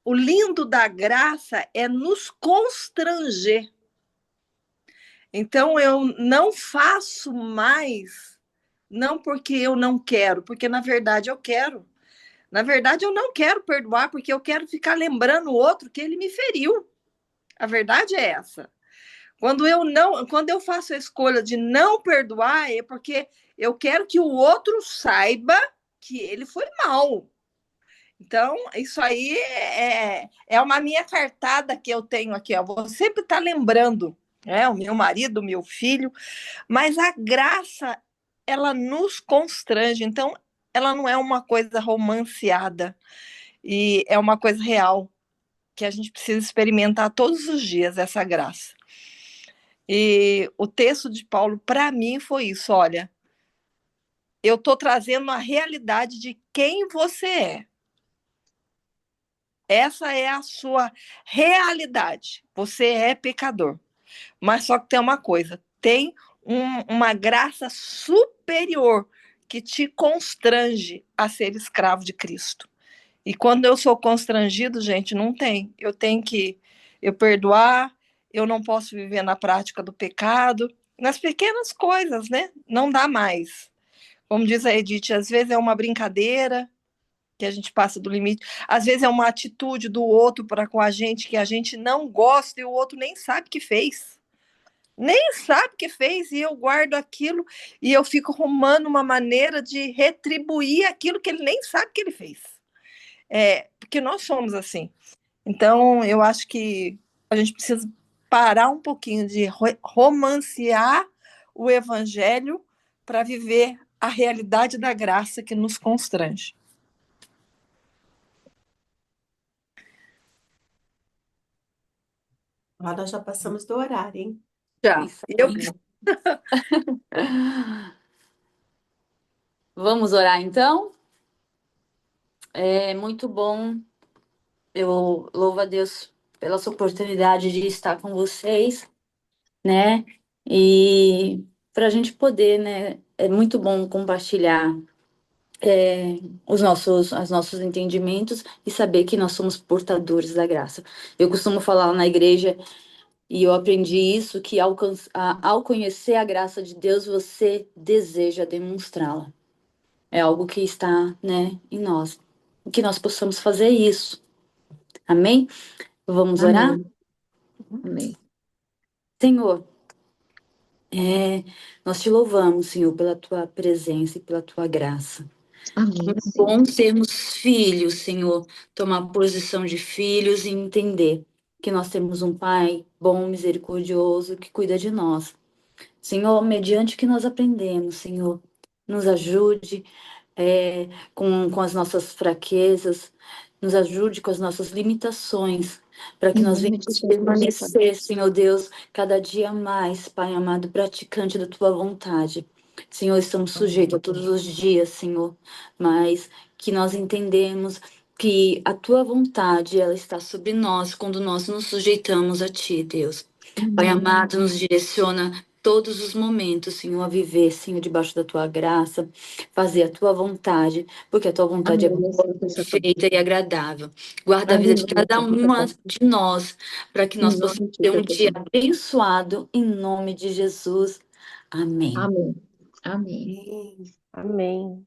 O lindo da graça é nos constranger. Então, eu não faço mais, não porque eu não quero, porque, na verdade, eu quero. Na verdade, eu não quero perdoar, porque eu quero ficar lembrando o outro que ele me feriu. A verdade é essa. Quando eu faço a escolha de não perdoar, é porque eu quero que o outro saiba que ele foi mal. Então, isso aí é uma minha cartada que eu tenho aqui. Ó. Vou sempre estar lembrando, né? O meu marido, o meu filho. Mas a graça, ela nos constrange. Então, ela não é uma coisa romanceada. E é uma coisa real, que a gente precisa experimentar todos os dias, essa graça. E o texto de Paulo, para mim, foi isso. Olha, eu estou trazendo a realidade de quem você é. Essa é a sua realidade. Você é pecador. Mas só que tem uma coisa, tem uma graça superior que te constrange a ser escravo de Cristo. E quando eu sou constrangido, gente, não tem. Eu tenho que perdoar, eu não posso viver na prática do pecado, nas pequenas coisas, né? Não dá mais. Como diz a Edith, às vezes é uma brincadeira que a gente passa do limite, às vezes é uma atitude do outro para com a gente que a gente não gosta e o outro nem sabe que fez. Nem sabe que fez e eu guardo aquilo e eu fico arrumando uma maneira de retribuir aquilo que ele nem sabe que ele fez. Porque nós somos assim. Então, eu acho que a gente precisa parar um pouquinho de romancear o evangelho para viver a realidade da graça que nos constrange. Nós já passamos do horário, hein? Já. Vamos orar, então? É muito bom. Eu louvo a Deus pela sua oportunidade de estar com vocês, né? E para a gente poder, né? É muito bom compartilhar os nossos entendimentos e saber que nós somos portadores da graça. Eu costumo falar na igreja, e eu aprendi isso, que ao conhecer a graça de Deus, você deseja demonstrá-la. É algo que está, né, em nós. Que nós possamos fazer isso. Amém? Vamos orar? Amém. Senhor, nós te louvamos, Senhor, pela tua presença e pela tua graça. Amém. É bom sermos filhos, Senhor, tomar posição de filhos e entender que nós temos um Pai bom, misericordioso, que cuida de nós. Senhor, mediante o que nós aprendemos, Senhor, nos ajude com as nossas fraquezas, nos ajude com as nossas limitações, para que nós venhamos permanecer, Senhor Deus, cada dia mais, Pai amado, praticante da tua vontade. Senhor, estamos sujeitos a todos os dias, Senhor, mas que nós entendemos que a tua vontade, ela está sobre nós quando nós nos sujeitamos a ti, Deus. Pai amado, nos direciona todos os momentos, Senhor, a viver, Senhor, debaixo da tua graça, fazer a tua vontade, porque a tua vontade é Amém. boa, perfeita e agradável. Guarda a vida de cada uma de nós, para que nós possamos ter um dia abençoado, em nome de Jesus. Amém. Amém. Amém. Amém. Amém.